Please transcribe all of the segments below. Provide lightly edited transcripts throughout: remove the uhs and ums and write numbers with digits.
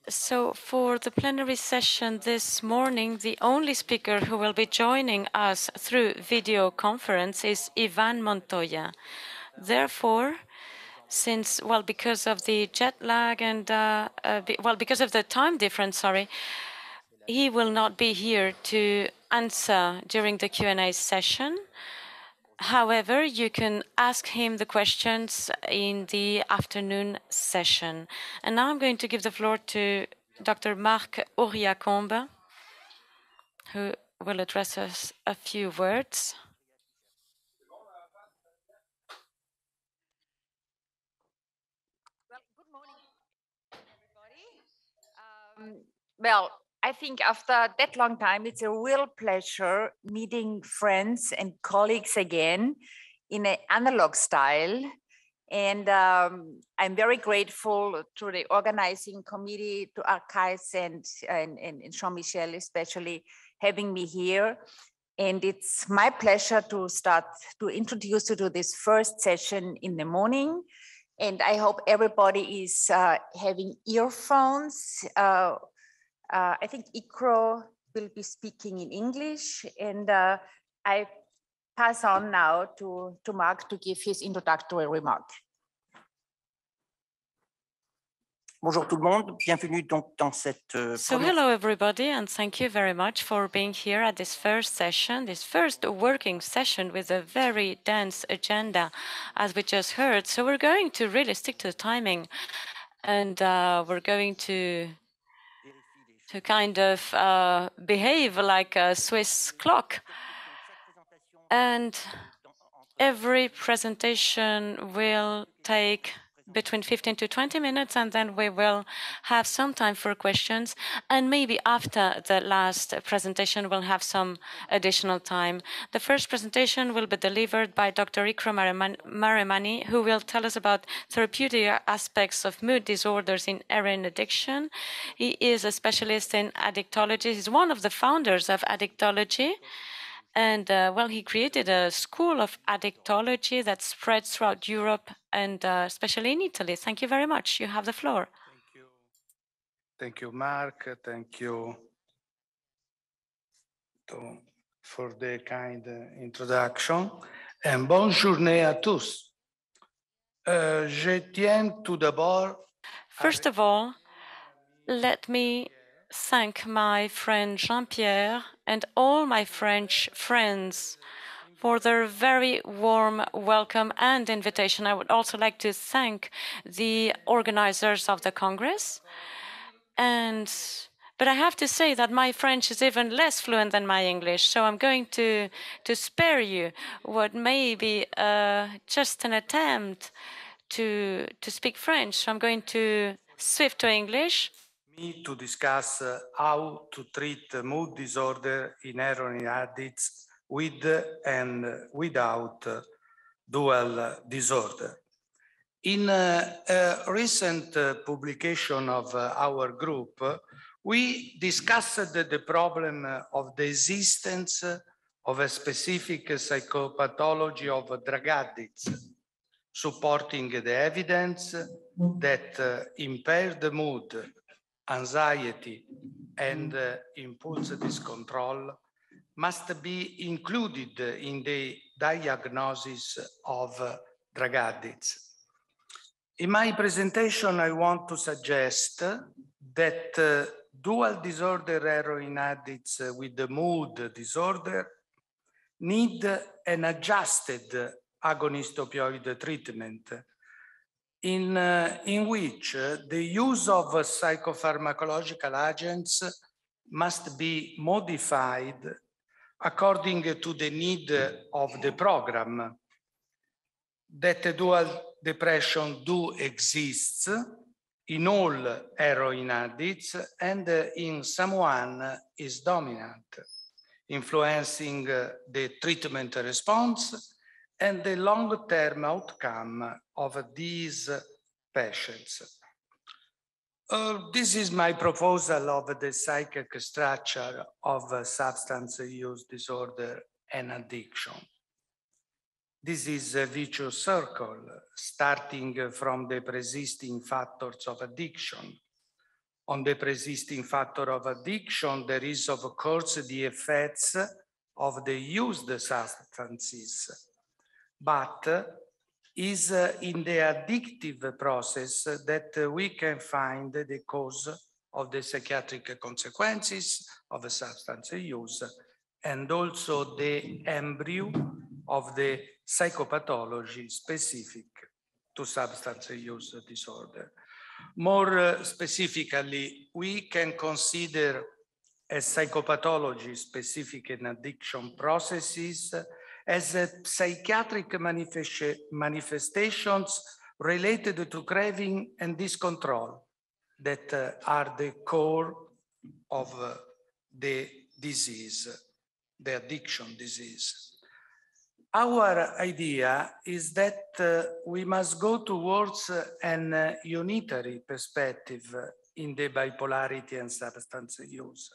So for the plenary session this morning, the only speaker who will be joining us through video conference is Ivan Montoya. Therefore, since, well, because of the jet lag and, because of the time difference, sorry, he will not be here to answer during the Q&A session. However, you can ask him the questions in the afternoon session. And now I'm going to give the floor to Dr. Marc AURIACOMBE, who will address us a few words. Well, good morning, everybody. Well, I think after that long time, it's a real pleasure meeting friends and colleagues again in an analog style. And I'm very grateful to the organizing committee, to ATHS and Jean-Michel especially having me here. And it's my pleasure to start to introduce you to this first session in the morning. And I hope everybody is having earphones. I think Icro will be speaking in English, and I pass on now to Marc to give his introductory remark. Bonjour tout le monde, bienvenue donc dans cette So hello everybody, and thank you very much for being here at this first session, this first working session with a very dense agenda, as we just heard. So we're going to really stick to the timing, and we're going to kind of behave like a Swiss clock. And every presentation will take between 15 to 20 minutes, and then we will have some time for questions. And maybe after the last presentation, we'll have some additional time. The first presentation will be delivered by Dr. Icro MAREMMANI, who will tell us about therapeutic aspects of mood disorders in heroin addiction. He is a specialist in addictology. He's one of the founders of Addictology. And, well, he created a school of addictology that spreads throughout Europe and especially in Italy. Thank you very much. You have the floor. Thank you. Thank you, Marc. Thank you for the kind introduction. And bonne journée à tous. Je tiens tout d'abord. First of all, let me thank my friend Jean-Pierre and all my French friends for their very warm welcome and invitation. I would also like to thank the organizers of the Congress. But I have to say that my French is even less fluent than my English, so I'm going to spare you what may be just an attempt to speak French. So I'm going to switch to English. Me to discuss how to treat mood disorder in heroin addicts with and without dual disorder. In a recent publication of our group, we discussed the problem of the existence of a specific psychopathology of drug addicts, supporting the evidence that impaired mood, anxiety, and impulse discontrol must be included in the diagnosis of drug addicts. In my presentation, I want to suggest that dual disorder heroin addicts with the mood disorder need an adjusted agonist opioid treatment in which the use of psychopharmacological agents must be modified according to the need of the program, that dual depression do exist in all heroin addicts and in someone is dominant, influencing the treatment response and the long-term outcome of these patients. This is my proposal of the psychic structure of substance use disorder and addiction. This is a vicious circle, starting from the persisting factors of addiction, on the persisting factor of addiction, there is, of course, the effects of the used substances, but is in the addictive process that we can find the cause of the psychiatric consequences of a substance use, and also the embryo of the psychopathology specific to substance use disorder. More specifically, we can consider as psychopathology specific in addiction processes as psychiatric manifestations related to craving and discontrol that are the core of the disease, the addiction disease. Our idea is that we must go towards an unitary perspective in the bipolarity and substance use.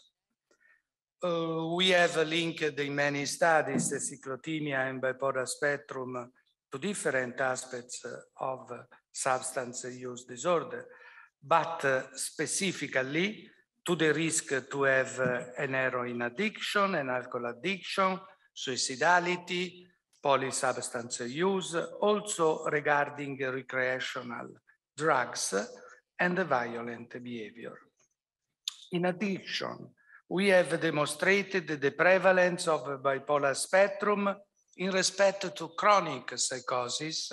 We have linked in many studies the cyclothymia and bipolar spectrum to different aspects of substance use disorder, but specifically to the risk to have an heroin addiction, an alcohol addiction, suicidality, polysubstance use, also regarding recreational drugs and violent behavior. In addition, we have demonstrated the prevalence of bipolar spectrum in respect to chronic psychosis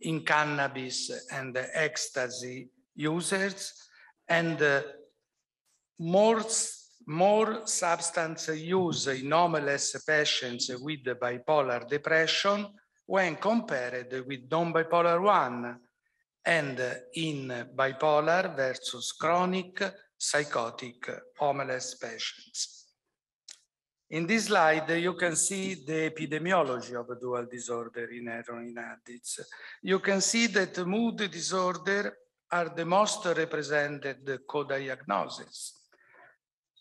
in cannabis and ecstasy users, and more substance use in homeless patients with bipolar depression when compared with non-bipolar one, and in bipolar versus chronic psychotic homeless patients. In this slide, you can see the epidemiology of dual disorder in heroin addicts. You can see that mood disorder are the most represented co-diagnosis.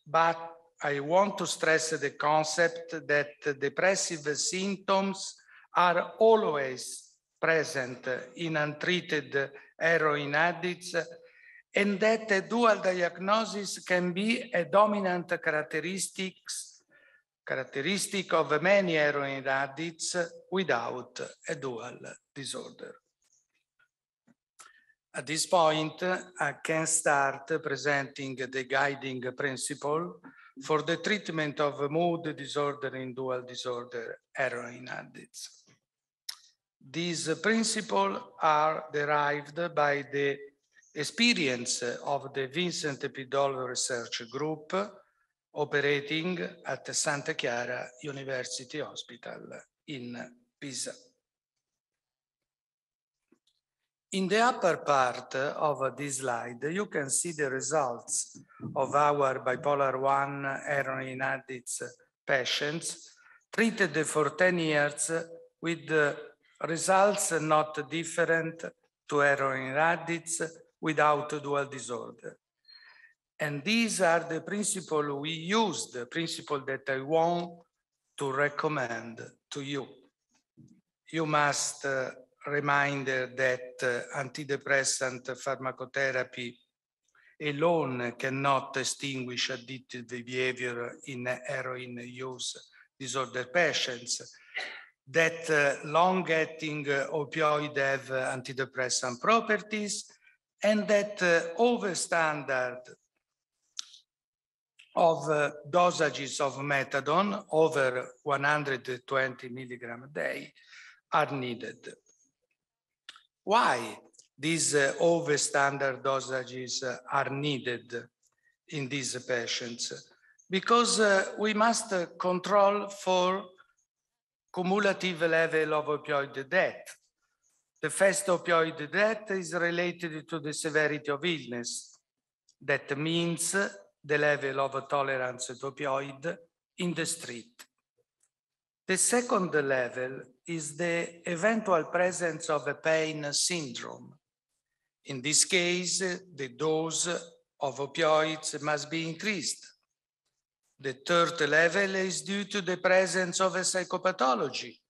But I want to stress the concept that depressive symptoms are always present in untreated heroin addicts, and that a dual diagnosis can be a dominant characteristic of many heroin addicts without a dual disorder. At this point, I can start presenting the guiding principle for the treatment of mood disorder in dual disorder heroin addicts. These principles are derived by the experience of the Vincent Epidol Research Group operating at Santa Chiara University Hospital in Pisa. In the upper part of this slide, you can see the results of our bipolar 1 heroin addicts patients treated for 10 years with results not different to heroin addicts without dual disorder. And these are the principles we use, the principle that I want to recommend to you. You must remind that antidepressant pharmacotherapy alone cannot extinguish addictive behavior in heroin use disorder patients, that long-acting opioids have antidepressant properties, and that overstandard of dosages of methadone over 120 milligrams a day are needed. Why these overstandard dosages are needed in these patients? Because we must control for cumulative level of opioid death. The first opioid death is related to the severity of illness. That means the level of tolerance to opioid in the street. The second level is the eventual presence of a pain syndrome. In this case, the dose of opioids must be increased. The third level is due to the presence of a psychopathology.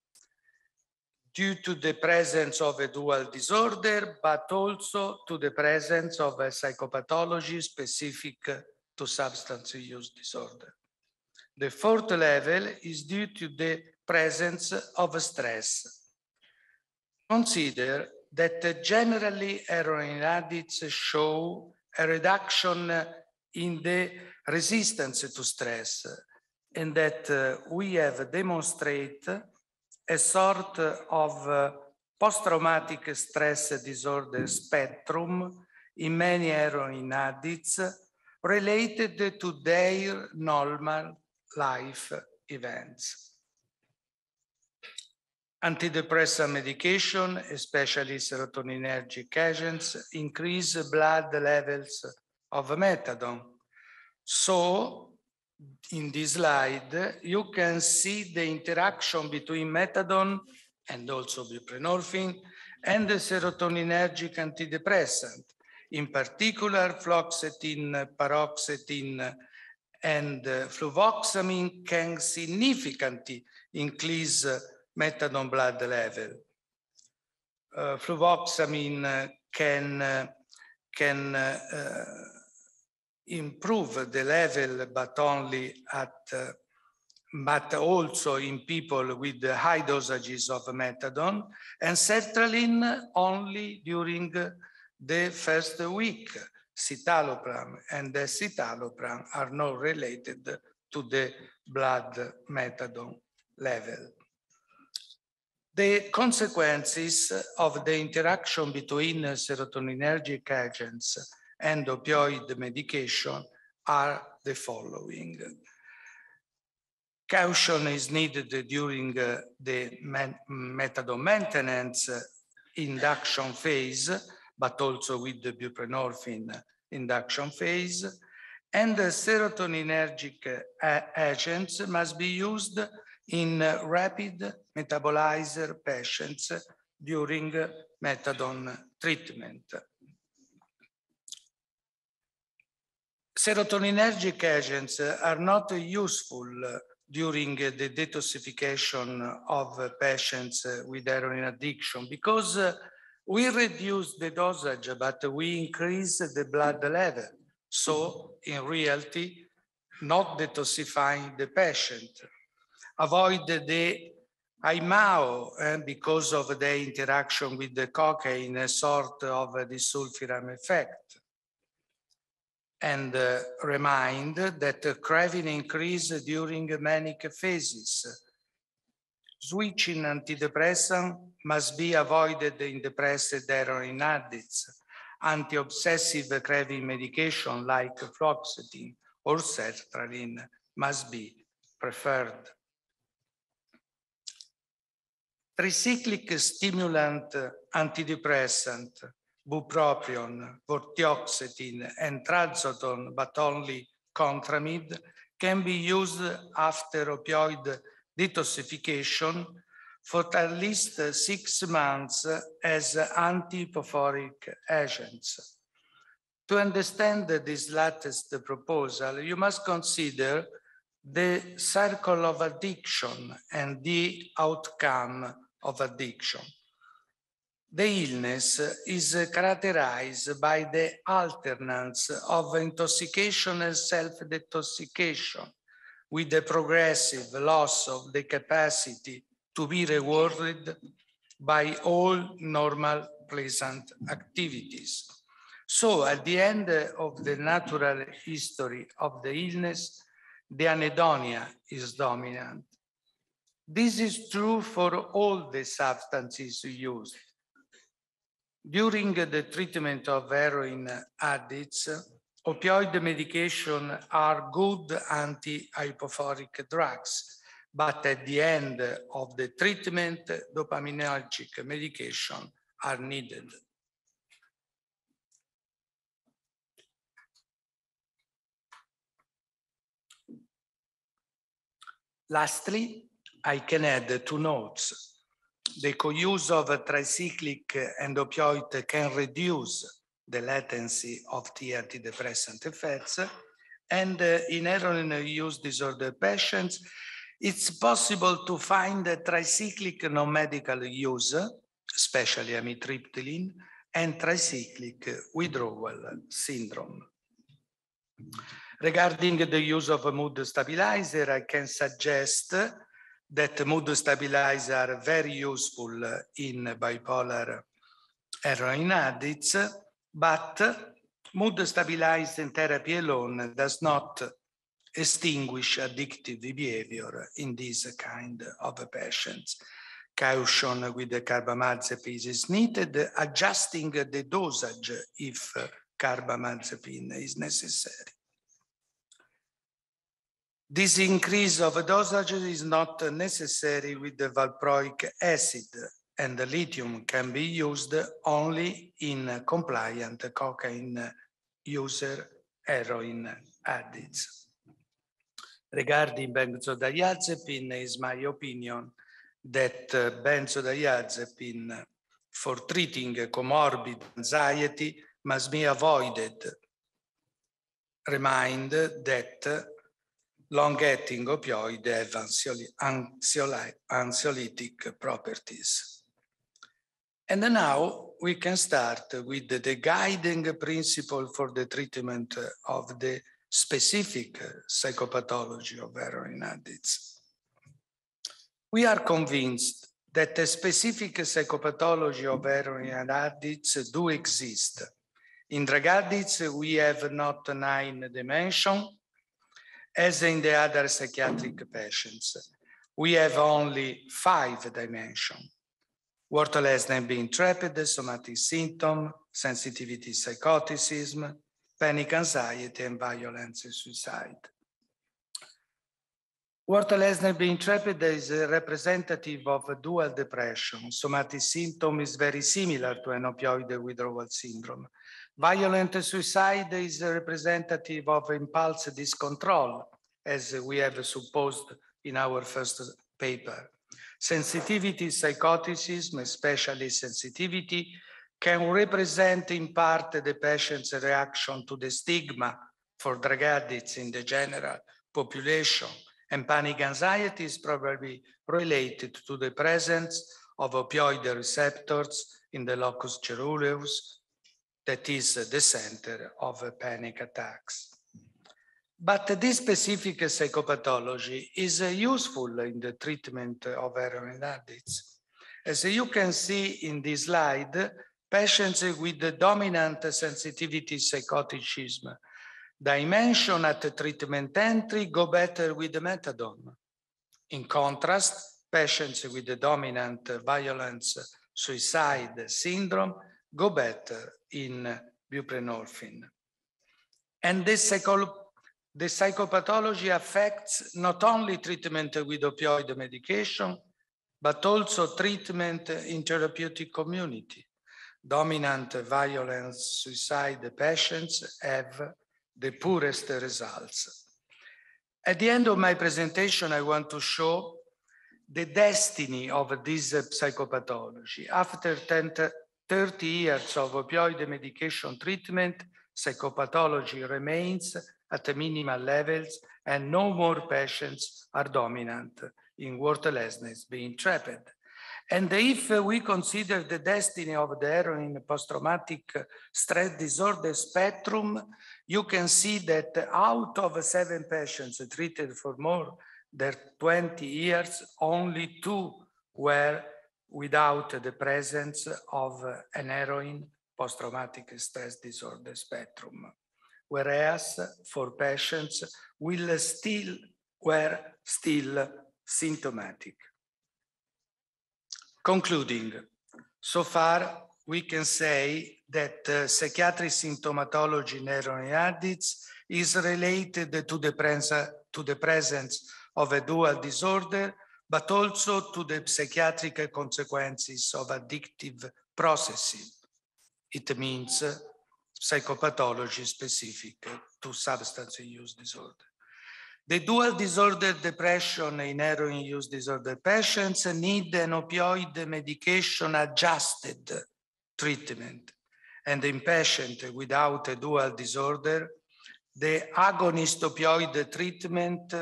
due to the presence of a dual disorder, but also to the presence of a psychopathology specific to substance use disorder. The fourth level is due to the presence of stress. Consider that generally heroin addicts show a reduction in the resistance to stress, and that we have demonstrated a sort of post-traumatic stress disorder spectrum in many heroin addicts related to their normal life events. Antidepressant medication, especially serotoninergic agents, increase blood levels of methadone. So, in this slide, you can see the interaction between methadone and also buprenorphine and the serotoninergic antidepressant. In particular, fluoxetine, paroxetine, and fluvoxamine can significantly increase methadone blood level. Fluvoxamine can improve the level, but only at, but also in people with high dosages of methadone, and sertraline only during the first week. Citalopram and the citalopram are not related to the blood methadone level. The consequences of the interaction between serotoninergic agents and opioid medication are the following. Caution is needed during the methadone maintenance induction phase, but also with the buprenorphine induction phase. And the serotoninergic agents must be used in rapid metabolizer patients during methadone treatment. Serotoninergic agents are not useful during the detoxification of patients with heroin addiction because we reduce the dosage, but we increase the blood level. So in reality, not detoxifying the patient. Avoid the IMAO because of the interaction with the cocaine, a sort of a disulfiram effect. And remind that craving increase during manic phases. Switching antidepressant must be avoided in depressed heroin addicts. Anti-obsessive craving medication like fluoxetine or sertraline must be preferred. Tricyclic stimulant antidepressant, bupropion, vortioxetine, and trazodone, but only contramide, can be used after opioid detoxification for at least 6 months as anti-hypophoric agents. To understand this latest proposal, you must consider the circle of addiction and the outcome of addiction. The illness is characterized by the alternance of intoxication and self-detoxification, with the progressive loss of the capacity to be rewarded by all normal pleasant activities. So at the end of the natural history of the illness, the anhedonia is dominant. This is true for all the substances used. During the treatment of heroin addicts, opioid medication are good anti-hypophoric drugs, but at the end of the treatment, dopaminergic medication are needed. Lastly, I can add 2 notes. The co-use of tricyclic and opioid can reduce the latency of the antidepressant effects. And in heroin use disorder patients, it's possible to find a tricyclic non-medical use, especially amitriptyline, and tricyclic withdrawal syndrome. Regarding the use of a mood stabilizer, I can suggest that mood stabilizers are very useful in bipolar heroin addicts, but mood stabilizing therapy alone does not extinguish addictive behavior in this kind of patients. Caution with the carbamazepine is needed, adjusting the dosage if carbamazepine is necessary. This increase of dosage is not necessary with the valproic acid, and the lithium can be used only in compliant cocaine user heroin addicts. Regarding benzodiazepine, is my opinion that benzodiazepine for treating comorbid anxiety must be avoided. Remind that long-acting opioid have anxiolytic properties. And now we can start with the guiding principle for the treatment of the specific psychopathology of heroin addicts. We are convinced that a specific psychopathology of heroin addicts do exist. In drug addicts, we have not 9 dimensions, as in the other psychiatric patients. We have only 5 dimensions. Worthlessness being trapped, somatic symptom, sensitivity psychoticism, panic anxiety, and violent suicide. Worthlessness being trapped is a representative of a dual depression. Somatic symptom is very similar to an opioid withdrawal syndrome. Violent suicide is a representative of impulse discontrol, as we have supposed in our first paper. Sensitivity psychoticism, especially sensitivity, can represent in part the patient's reaction to the stigma for drug addicts in the general population, and panic anxiety is probably related to the presence of opioid receptors in the locus coeruleus, that is the center of panic attacks. But this specific psychopathology is useful in the treatment of heroin addicts. As you can see in this slide, patients with the dominant sensitivity psychoticism dimension at the treatment entry go better with the methadone. In contrast, patients with the dominant violence suicide syndrome go better in buprenorphine. And the psychopathology affects not only treatment with opioid medication, but also treatment in therapeutic community. Dominant violence suicide patients have the poorest results. At the end of my presentation, I want to show the destiny of this psychopathology. After 30 years of opioid medication treatment, psychopathology remains at the minimal levels, and no more patients are dominant in worthlessness being trapped. And if we consider the destiny of the heroin post-traumatic stress disorder spectrum, you can see that out of 7 patients treated for more than 20 years, only 2 were without the presence of an heroin post-traumatic stress disorder spectrum. Whereas 4 patients were still symptomatic. Concluding, so far we can say that psychiatric symptomatology in heroin addicts is related to the presence of a dual disorder, but also to the psychiatric consequences of addictive processing. It means psychopathology specific to substance use disorder. The dual disorder depression in heroin use disorder patients need an opioid medication adjusted treatment. And in patients without a dual disorder, the agonist opioid treatment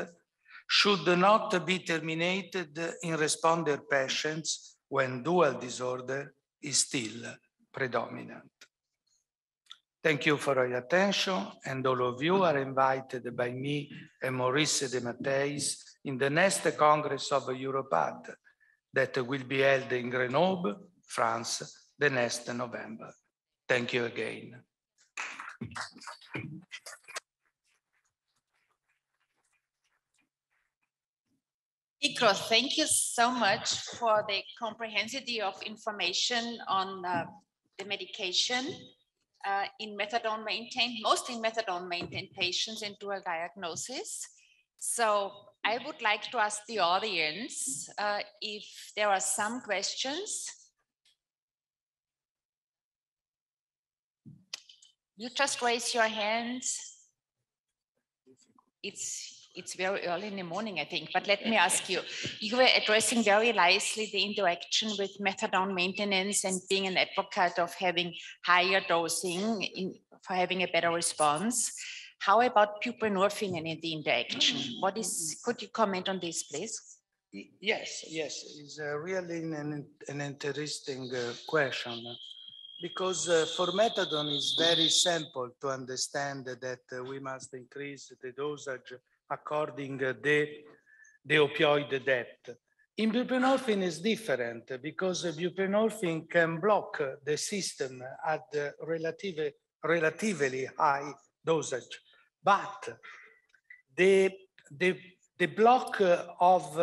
should not be terminated in responder patients when dual disorder is still predominant. Thank you for your attention, and all of you are invited by me and Maurice de Matteis in the next Congress of Europad that will be held in Grenoble, France, the next November. Thank you again. Icro, thank you so much for the comprehensive of information on the medication in methadone maintained, mostly methadone maintained patients in dual diagnosis. So I would like to ask the audience if there are some questions. You just raise your hands. It's very early in the morning, I think, but let me ask you, you were addressing very nicely the interaction with methadone maintenance and being an advocate of having higher dosing for having a better response. How about buprenorphine and the interaction? Could you comment on this, please? Yes, it's really an interesting question. Because for methadone, it's very simple to understand that we must increase the dosage according to the opioid depth. In buprenorphine is different because buprenorphine can block the system at relatively high dosage. But the block of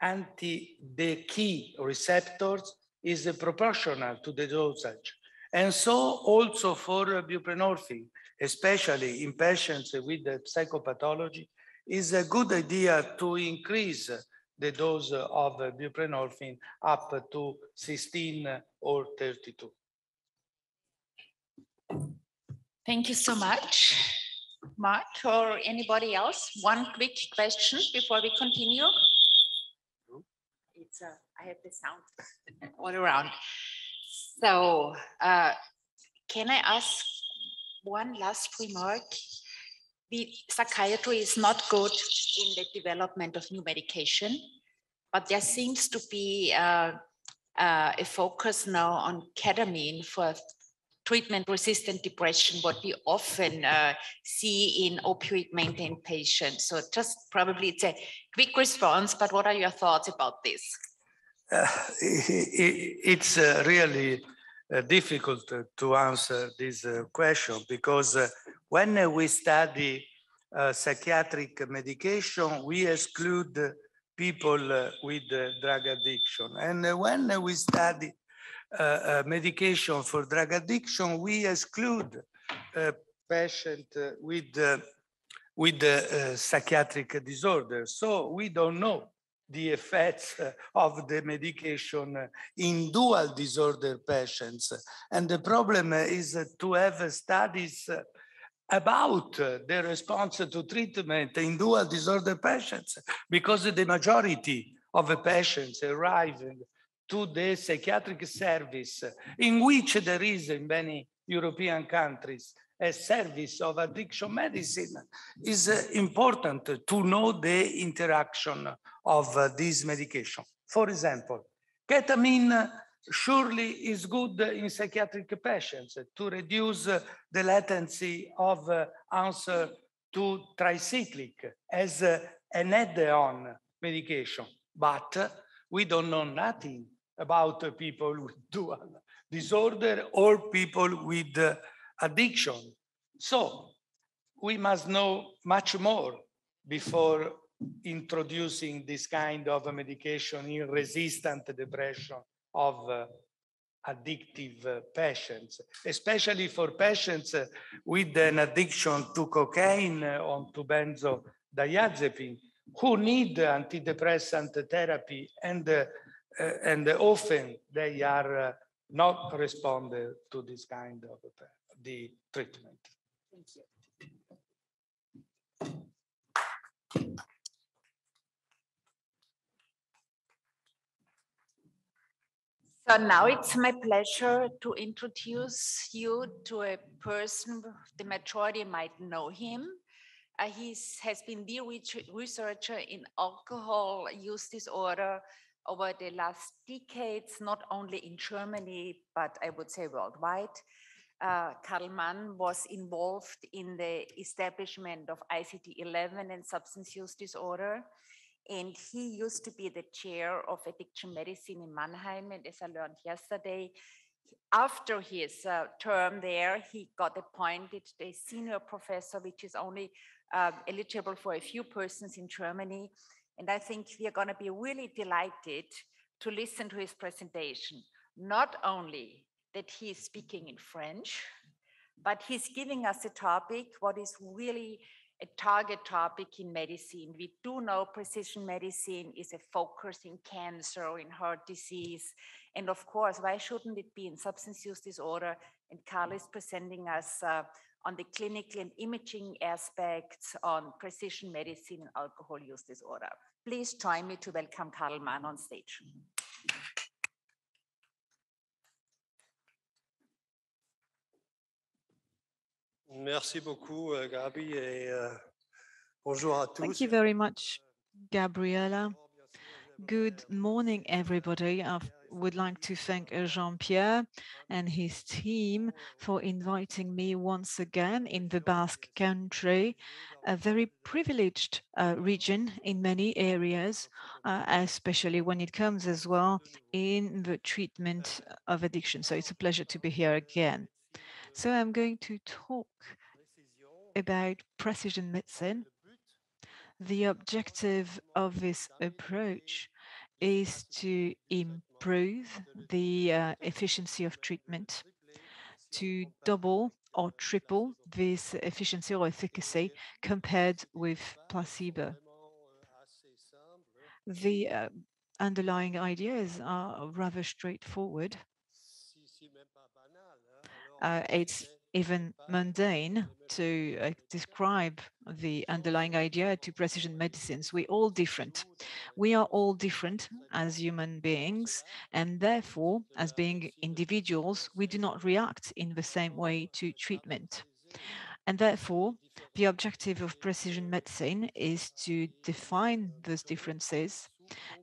the key receptors is proportional to the dosage. And so also for buprenorphine, especially in patients with psychopathology, is a good idea to increase the dose of buprenorphine up to 16 or 32. Thank you so much. Marc or anybody else? One quick question before we continue. I have the sound all around. So can I ask one last remark? Psychiatry is not good in the development of new medication, but there seems to be a focus now on ketamine for treatment-resistant depression, what we often see in opioid-maintained patients. So just probably it's a quick response, but what are your thoughts about this? It's really difficult to answer this question because when we study psychiatric medication, we exclude people with drug addiction. And when we study medication for drug addiction, we exclude patients with psychiatric disorder. So we don't know the effects of the medication in dual disorder patients. And the problem is to have studies about the response to treatment in dual disorder patients, because the majority of the patients arriving to the psychiatric service, in which there is in many European countries a service of addiction medicine, is important to know the interaction of this medication. For example, ketamine surely is good in psychiatric patients to reduce the latency of answer to tricyclic as an add-on medication. But we don't know nothing about people with dual disorder or people with addiction. So we must know much more before introducing this kind of medication in resistant depression of addictive patients, especially for patients with an addiction to cocaine or to benzodiazepine, who need antidepressant therapy, and often they are not responding to this kind of the treatment. Thank you. So now it's my pleasure to introduce you to a person, the majority might know him, He has been the researcher in alcohol use disorder over the last decades, not only in Germany, but I would say worldwide. Karl Mann was involved in the establishment of ICD-11 and substance use disorder. And he used to be the chair of addiction medicine in Mannheim. And as I learned yesterday, after his term there, he got appointed the senior professor, which is only eligible for a few persons in Germany. And I think we are going to be really delighted to listen to his presentation. Not only that he is speaking in French, but he's giving us a topic, what is really a target topic in medicine. We do know precision medicine is a focus in cancer, in heart disease. And of course, why shouldn't it be in substance use disorder? And Karl is presenting us on the clinical and imaging aspects on precision medicine and alcohol use disorder. Please join me to welcome Karl Mann on stage. Merci beaucoup, Gabi, et bonjour à tous. Thank you very much, Gabriele. Good morning, everybody. I would like to thank Jean-Pierre and his team for inviting me once again in the Basque Country, a very privileged region in many areas, especially when it comes as well in the treatment of addiction. So it's a pleasure to be here again. So I'm going to talk about precision medicine. The objective of this approach is to improve the efficiency of treatment, to double or triple this efficiency or efficacy compared with placebo. The underlying ideas are rather straightforward. It's even mundane to describe the underlying idea to precision medicines. We're all different. We are all different as human beings, and therefore, as being individuals, we do not react in the same way to treatment. And therefore, the objective of precision medicine is to define those differences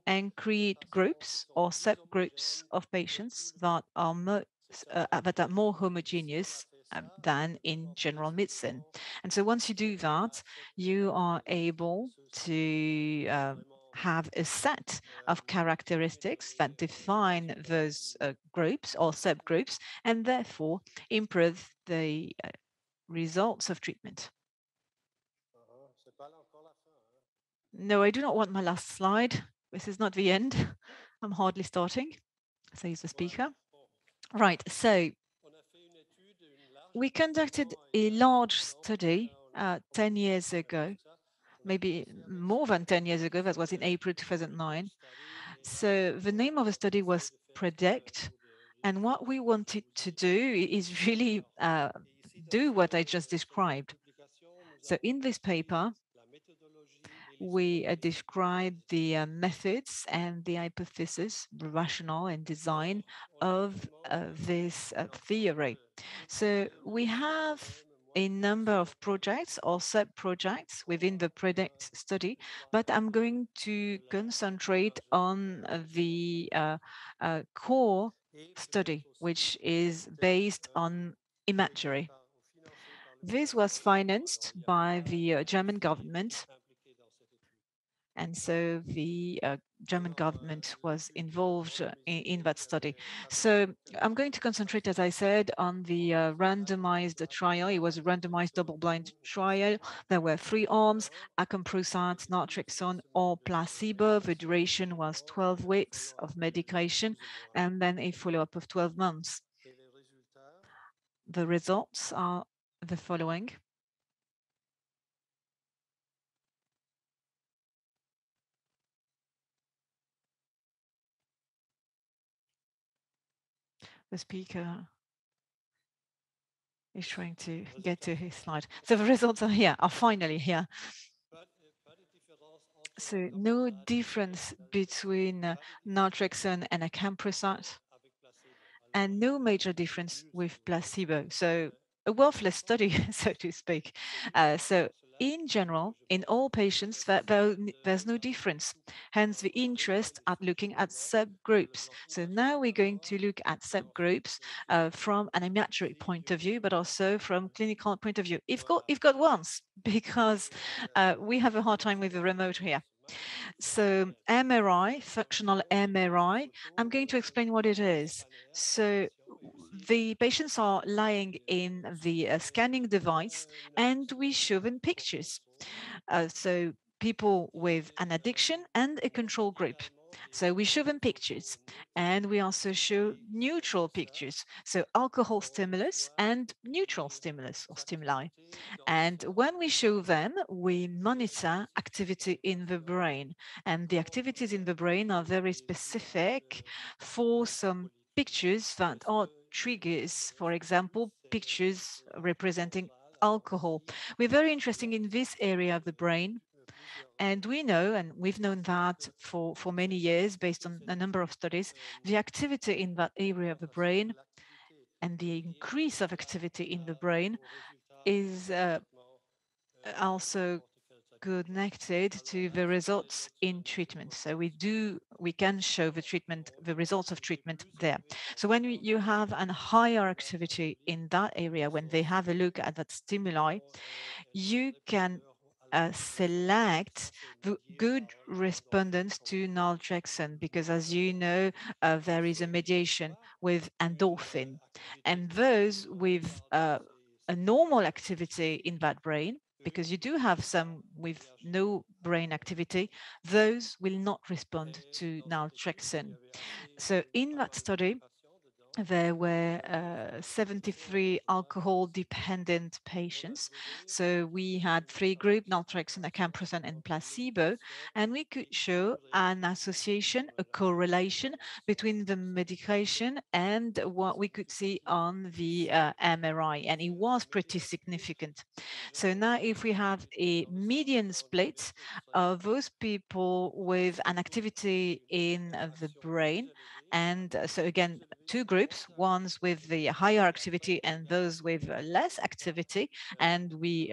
and create groups or subgroups of patients that are more homogeneous than in general medicine. And so once you do that, you are able to have a set of characteristics that define those groups or subgroups, and therefore improve the results of treatment. No, I do not want my last slide. This is not the end. I'm hardly starting, says the speaker. Right, so we conducted a large study 10 years ago, maybe more than 10 years ago. That was in April 2009. So the name of the study was PREDICT. And what we wanted to do is really do what I just described. So in this paper, we describe the methods and the hypothesis, the rationale and design of this theory. So we have a number of projects or sub-projects within the PREDICT study, but I'm going to concentrate on the core study, which is based on Imagery. This was financed by the German government. And so the German government was involved in that study. So I'm going to concentrate, as I said, on the randomized trial. It was a randomized double-blind trial. There were 3 arms, acamprosate, naltrexone, or placebo. The duration was 12 weeks of medication, and then a follow-up of 12 months. The results are the following. The speaker is trying to get to his slide. So the results are here, are finally here. So no difference between naltrexone and acamprosate, and no major difference with placebo. So a worthless study, so to speak. So in general, in all patients, there's no difference. Hence the interest at looking at subgroups. So now we're going to look at subgroups from an imagery point of view, but also from clinical point of view. If got once, because we have a hard time with the remote here. So MRI, functional MRI, I'm going to explain what it is. So the patients are lying in the scanning device and we show them pictures. So people with an addiction and a control group. So we show them pictures and we also show neutral pictures. So alcohol stimulus and neutral stimulus or stimuli. And when we show them, we monitor activity in the brain. And the activities in the brain are very specific for some pictures that are triggers. For example, pictures representing alcohol. We're very interested in this area of the brain. And we know, and we've known that for many years, based on a number of studies, the activity in that area of the brain and the increase of activity in the brain is also connected to the results in treatment. So we can show the results of treatment there. So when you have a higher activity in that area, when they have a look at that stimuli, you can select the good respondents to naltrexone, because as you know, there is a mediation with endorphin, and those with a normal activity in that brain, because you do have some with no brain activity, those will not respond to naltrexone. So in that study, there were 73 alcohol-dependent patients. So we had 3 groups, naltrexone, acamprosant, and placebo, and we could show an association, a correlation between the medication and what we could see on the MRI, and it was pretty significant. So now if we have a median split of those people with an activity in the brain, and so again, 2 groups, ones with the higher activity and those with less activity, and we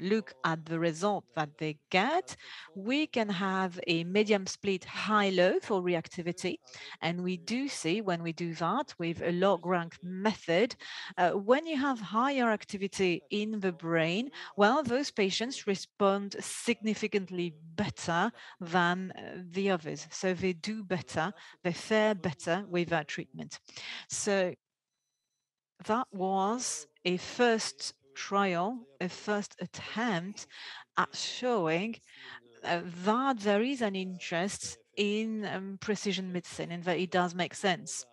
look at the result that they get, we can have a medium split high-low for reactivity. And we do see when we do that with a log rank method, when you have higher activity in the brain, well, those patients respond significantly better than the others. So they do better, they fare better with our treatment. So that was a first trial, a first attempt at showing that there is an interest in precision medicine and that it does make sense.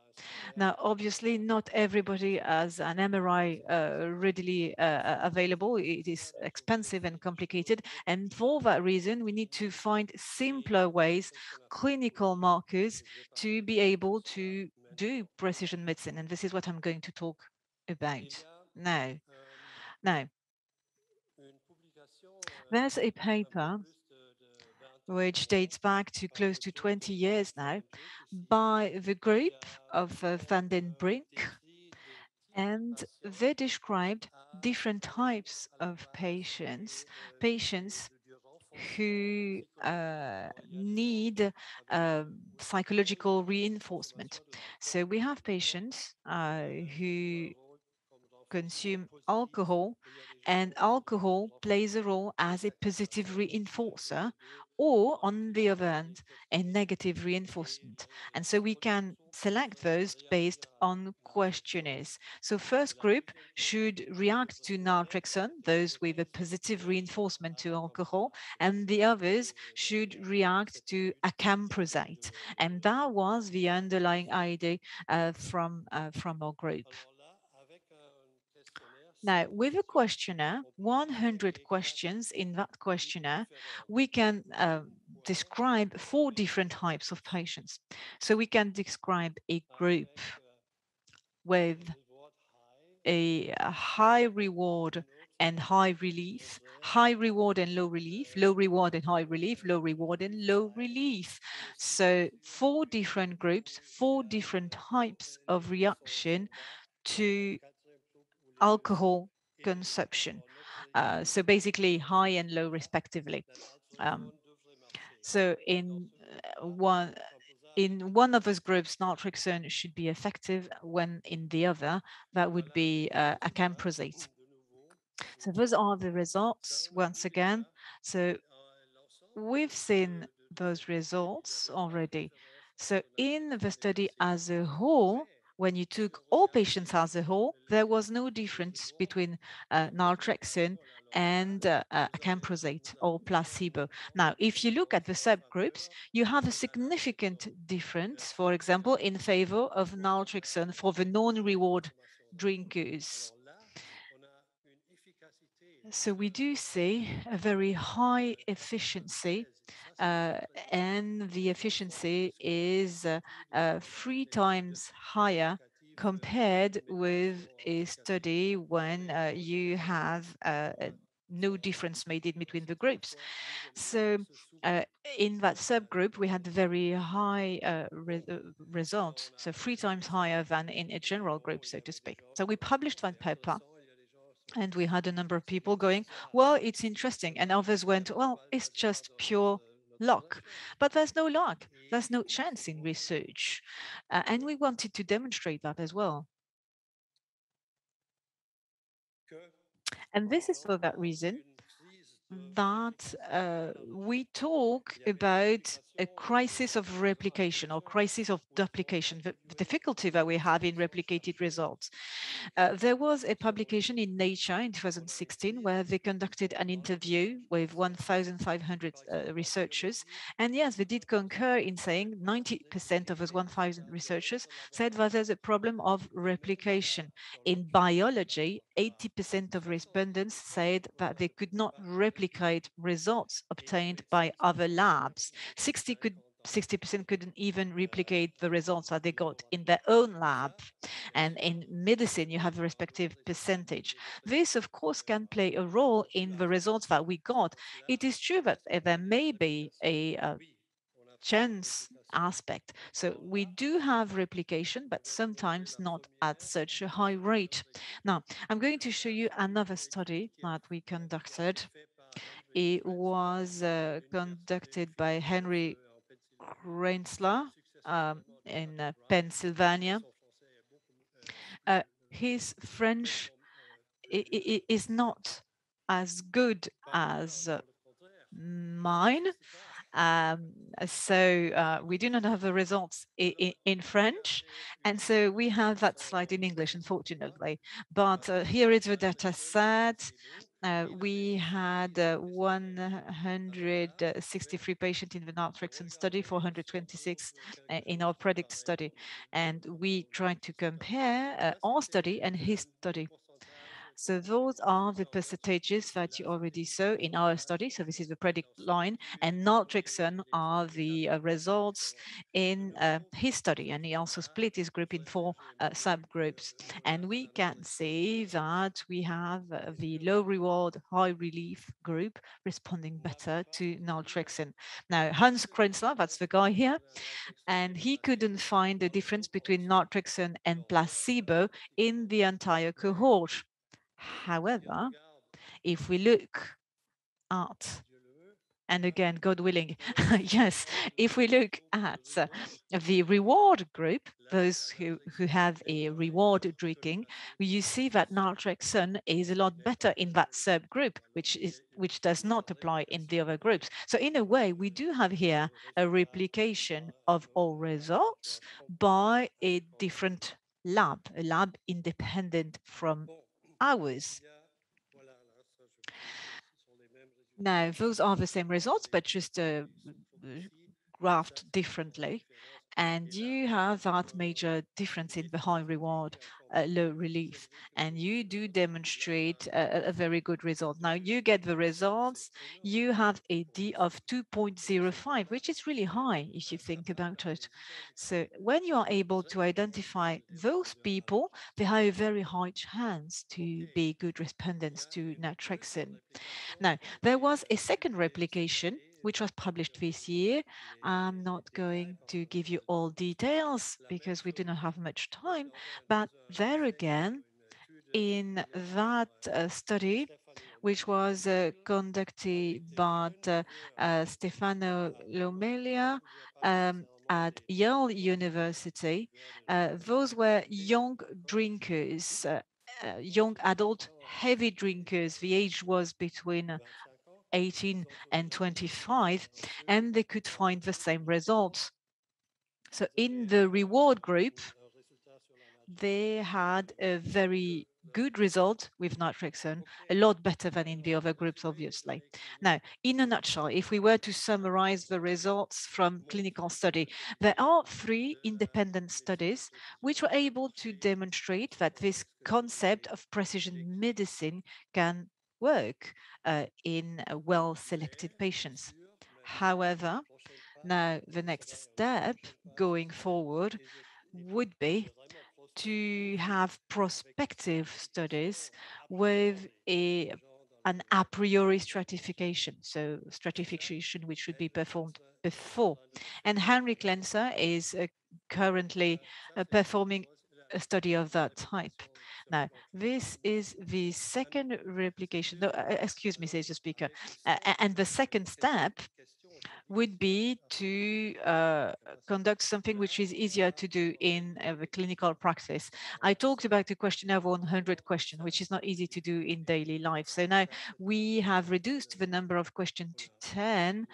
Now, obviously, not everybody has an MRI readily available. It is expensive and complicated. And for that reason, we need to find simpler ways, clinical markers, to be able to do precision medicine. And this is what I'm going to talk about now. Now, there's a paper which dates back to close to 20 years now, by the group of Van den Brink, and they described different types of patients who need psychological reinforcement. So we have patients who consume alcohol, and alcohol plays a role as a positive reinforcer, or on the other hand, a negative reinforcement. And so we can select those based on questionnaires. So first group should react to naltrexone, those with a positive reinforcement to alcohol, and the others should react to acamprosate. And that was the underlying idea from our group. Now, with a questionnaire, 100 questions in that questionnaire, we can describe 4 different types of patients. So we can describe a group with a high reward and high relief, high reward and low relief, low reward and high relief, low reward and low relief. So 4 different groups, 4 different types of reaction to alcohol consumption. So basically high and low respectively. So in one of those groups, naltrexone should be effective, when in the other, that would be acamprosate. So those are the results once again. So we've seen those results already. So in the study as a whole, when you took all patients as a whole, there was no difference between naltrexone and acamprosate or placebo. Now, if you look at the subgroups, you have a significant difference, for example, in favor of naltrexone for the non-reward drinkers. So we do see a very high efficiency, and the efficiency is 3 times higher compared with a study when you have no difference made in between the groups. So in that subgroup, we had very high results, so 3 times higher than in a general group, so to speak. So we published that paper. And we had a number of people going, well, it's interesting. And others went, well, it's just pure luck. But there's no luck. There's no chance in research. And we wanted to demonstrate that as well. And this is for that reason that we talk about a crisis of replication or crisis of duplication, the difficulty that we have in replicated results. There was a publication in Nature in 2016 where they conducted an interview with 1,500 researchers. And yes, they did concur in saying 90% of those 1,000 researchers said that there's a problem of replication. In biology, 80% of respondents said that they could not replicate results obtained by other labs. 60% couldn't even replicate the results that they got in their own lab. And in medicine, you have the respective percentage. This, of course, can play a role in the results that we got. It is true that there may be a chance aspect. So we do have replication, but sometimes not at such a high rate. Now, I'm going to show you another study that we conducted. It was conducted by Henry Krentzler in Pennsylvania. His French is not as good as mine. So we do not have the results in French. And so we have that slide in English, unfortunately. But here is the data set. We had 163 patients in the naltrexone study, 426 in our PREDICT study. And we tried to compare our study and his study. So those are the percentages that you already saw in our study. So this is the PREDICT line, and naltrexone are the results in his study. And he also split his group in 4 subgroups. And we can see that we have the low reward, high relief group responding better to naltrexone. Now, Hans Krentzler, that's the guy here, and he couldn't find the difference between naltrexone and placebo in the entire cohort. However, if we look at, and again, God willing, yes, if we look at the reward group, those who have a reward drinking, you see that naltrexone is a lot better in that subgroup, which does not apply in the other groups. So in a way, we do have here a replication of all results by a different lab, a lab independent from ours. Now, those are the same results, but just graphed differently. And you have that major difference in the high reward, low relief, and you do demonstrate a very good result. Now you get the results, you have a D of 2.05, which is really high if you think about it. So when you are able to identify those people, they have a very high chance to be good respondents to naltrexone. Now, there was a second replication which was published this year. I'm not going to give you all details because we do not have much time, but there again, in that study, which was conducted by Stefano Lomelia at Yale University. Those were young drinkers, young adult heavy drinkers. The age was between 18 and 25, and they could find the same results. So in the reward group, they had a very good result with naltrexone, a lot better than in the other groups, obviously. Now, in a nutshell, if we were to summarize the results from clinical study, there are 3 independent studies which were able to demonstrate that this concept of precision medicine can work in well-selected patients. However, now the next step going forward would be to have prospective studies with an a priori stratification, so stratification which should be performed before. And Henrik Lenzer is currently performing a study of that type. Now, this is the second replication. No, excuse me, says the speaker. And the second step would be to conduct something which is easier to do in the clinical practice. I talked about the questionnaire of 100 questions, which is not easy to do in daily life. So now we have reduced the number of questions to 10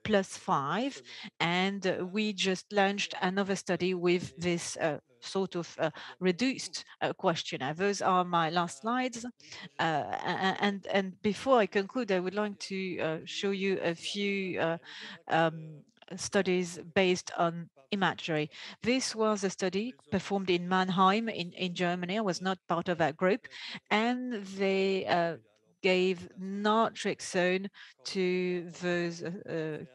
plus 5, and we just launched another study with this sort of reduced questionnaire. Those are my last slides. And before I conclude, I would like to show you a few studies based on imagery. This was a study performed in Mannheim in Germany. I was not part of that group, and they gave naltrexone to those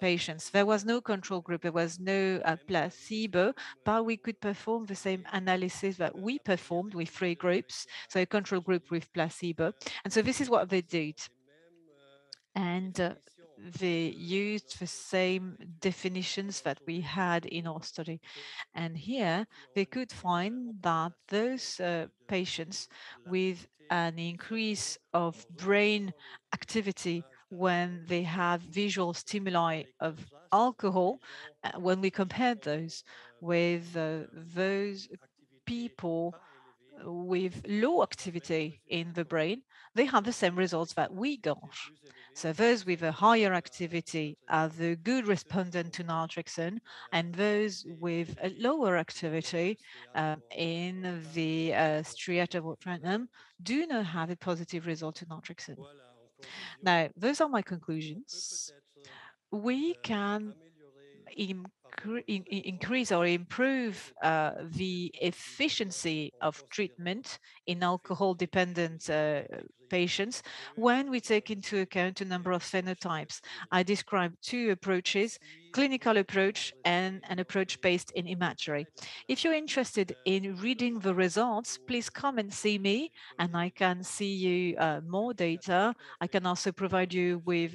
patients. There was no control group, there was no placebo, but we could perform the same analysis that we performed with 3 groups, so a control group with placebo. And so this is what they did. And they used the same definitions that we had in our study. And here they could find that those patients with an increase of brain activity when they have visual stimuli of alcohol, when we compared those with those people with low activity in the brain, they have the same results that we got. So those with a higher activity are the good respondent to naltrexone, and those with a lower activity in the striatum do not have a positive result to naltrexone. Now, those are my conclusions. We can increase or improve the efficiency of treatment in alcohol-dependent patients when we take into account a number of phenotypes. I described 2 approaches, clinical approach and an approach based in imagery. If you're interested in reading the results, please come and see me and I can see you more data. I can also provide you with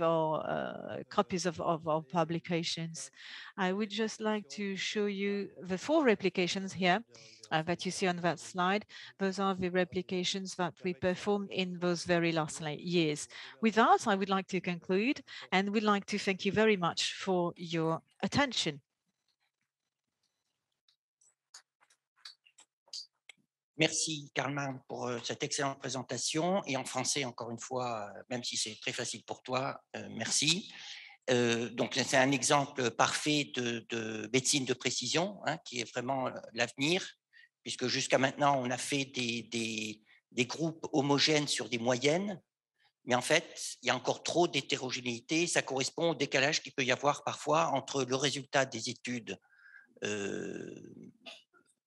copies of our publications. I would just like to show you the 4 replications here that you see on that slide. Those are the replications that we performed in those very last years. With that, I would like to conclude and would like to thank you very much for your attention. Merci, Karl Mann, pour cette excellente présentation. Et en français, encore une fois, même si c'est très facile pour toi, merci. Donc, c'est un exemple parfait de médecine de précision, hein, qui est vraiment l'avenir, puisque jusqu'à maintenant, on a fait des groupes homogènes sur des moyennes, mais en fait, il y a encore trop d'hétérogénéité. Ça correspond au décalage qu'il peut y avoir parfois entre le résultat des études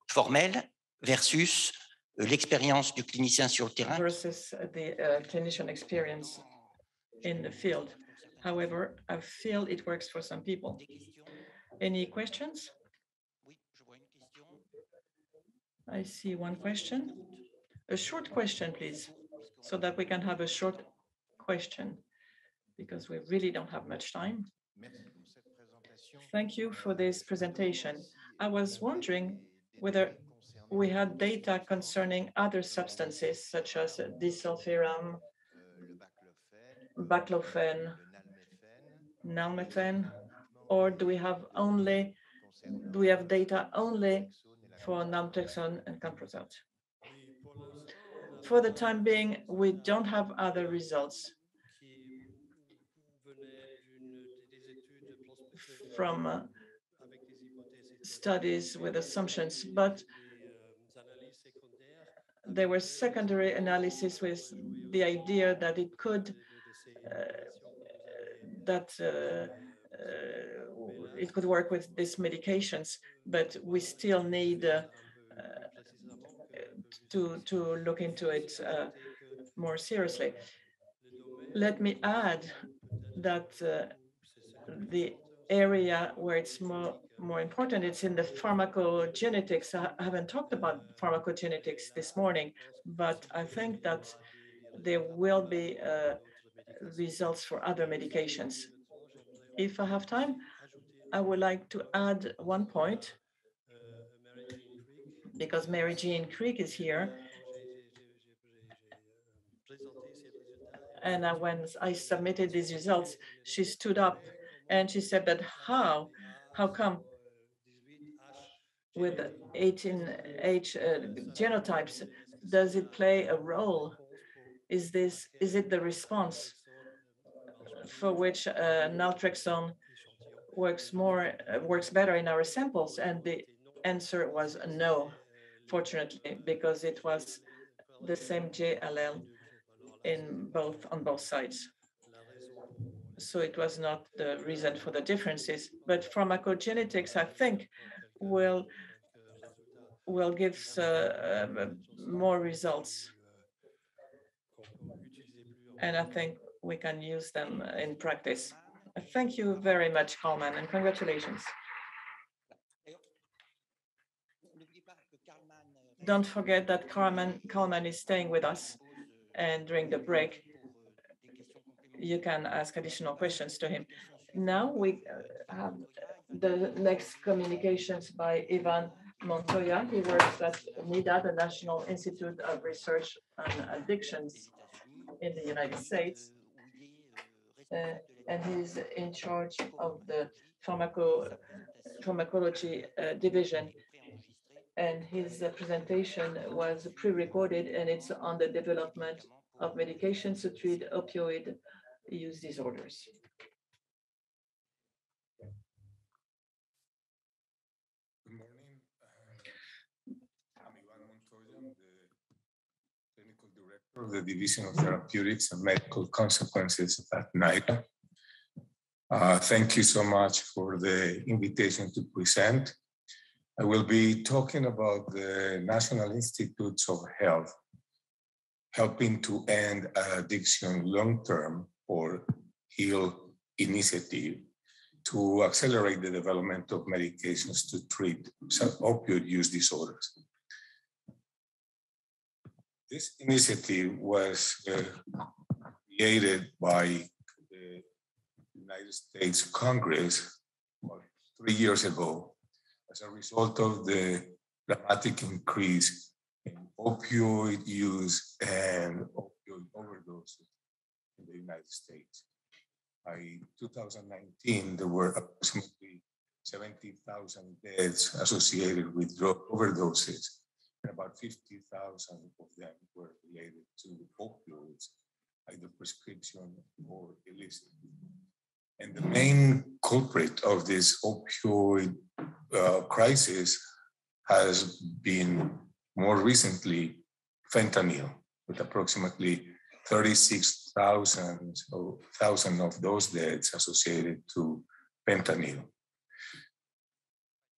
formelles versus l'expérience du clinicien sur le terrain. Versus the clinician experience in the field. However, I feel it works for some people. Any questions? I see one question. A short question, please, so that we can have a short question, because we really don't have much time. Thank you for this presentation. I was wondering whether we had data concerning other substances, such as disulfiram, baclofen, nalmefene, or do we have data only for naltrexone and camprosate? For the time being, we don't have other results from studies with assumptions, but there were secondary analysis with the idea that it could it could work with these medications, but we still need to look into it more seriously. Let me add that the area where it's more important, it's in the pharmacogenetics. I haven't talked about pharmacogenetics this morning, but I think that there will be results for other medications. If I have time, I would like to add one point, because Mary Jean Creek is here. And when I submitted these results, she stood up and she said that how come with 18H genotypes, does it play a role? Is it the response for which naltrexone works better in our samples? And the answer was no, fortunately, because it was the same J allele on both sides. So it was not the reason for the differences, but pharmacogenetics, I think, will give more results. And I think we can use them in practice. Thank you very much, Karl Mann, and congratulations. Don't forget that Karl Mann is staying with us, and during the break, you can ask additional questions to him. Now we have the next communications by Ivan Montoya. He works at NIDA, the National Institute of Research on Addictions in the United States. And he's in charge of the pharmacology division. And his presentation was pre-recorded, and it's on the development of medications to treat opioid use disorders. Good morning. I'm Ivan Montoya. I'm the clinical director of the Division of Therapeutics and Medical Consequences at NIDA. Thank you so much for the invitation to present. I will be talking about the National Institutes of Health helping to end addiction long-term, or HEAL initiative, to accelerate the development of medications to treat opioid use disorders. This initiative was created by the United States Congress about 3 years ago as a result of the dramatic increase in opioid use and opioid overdoses in the United States. By 2019, there were approximately 70,000 deaths associated with drug overdoses, and about 50,000 of them were related to opioids, either prescription or illicit. And the main culprit of this opioid crisis has been more recently fentanyl, with approximately 36,000 of those deaths associated to fentanyl.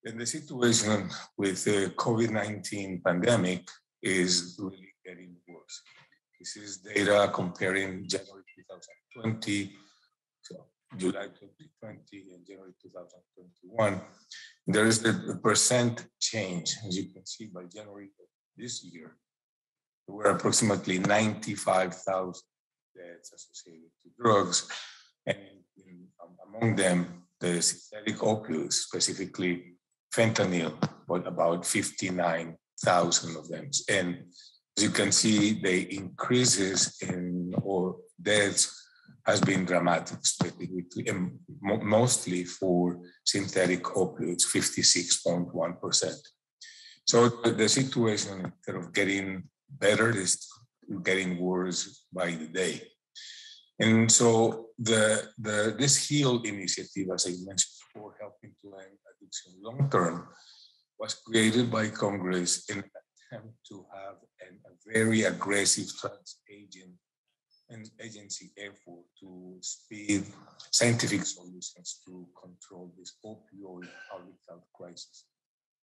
And the situation with the COVID-19 pandemic is really getting worse. This is data comparing January 2020, so July 2020 and January 2021. There is a percent change, as you can see, by January of this year. There were approximately 95,000 deaths associated to drugs, and among them, the synthetic opioids, specifically fentanyl, but about 59,000 of them. And as you can see, the increases in deaths has been dramatic, and mostly for synthetic opioids, 56.1%. So the situation, instead of getting better, is getting worse by the day. And so this HEAL initiative, as I mentioned before, helping to end addiction long term, was created by Congress in an attempt to have a very aggressive agency effort to speed scientific solutions to control this opioid public health crisis.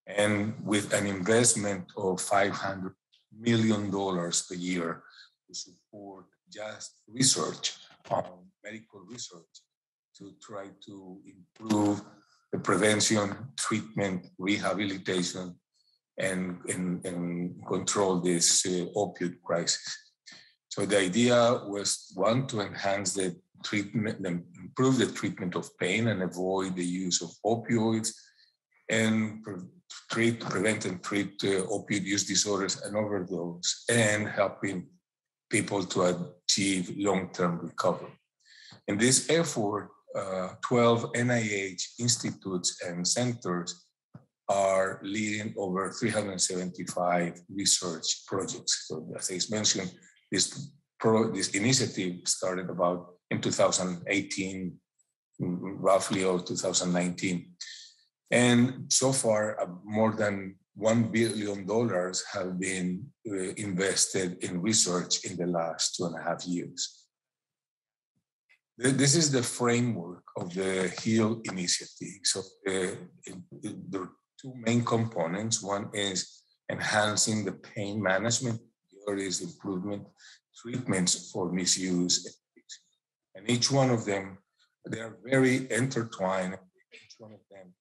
And with an investment of $500 million a year to support just research on medical research to try to improve the prevention, treatment, rehabilitation, and control this opioid crisis. So the idea was, one, to enhance the treatment, improve the treatment of pain and avoid the use of opioids, and prevent and treat opioid use disorders and overdose, and helping people to achieve long-term recovery. In this effort, 12 NIH institutes and centers are leading over 375 research projects. So as I mentioned, this initiative started about in 2018, roughly, or 2019. And so far, more than $1 billion have been invested in research in the last 2.5 years. This is the framework of the HEAL initiative. So there are two main components. One is enhancing the pain management. The other is improvement treatments for misuse. And each one of them, they are very intertwined. Each one of them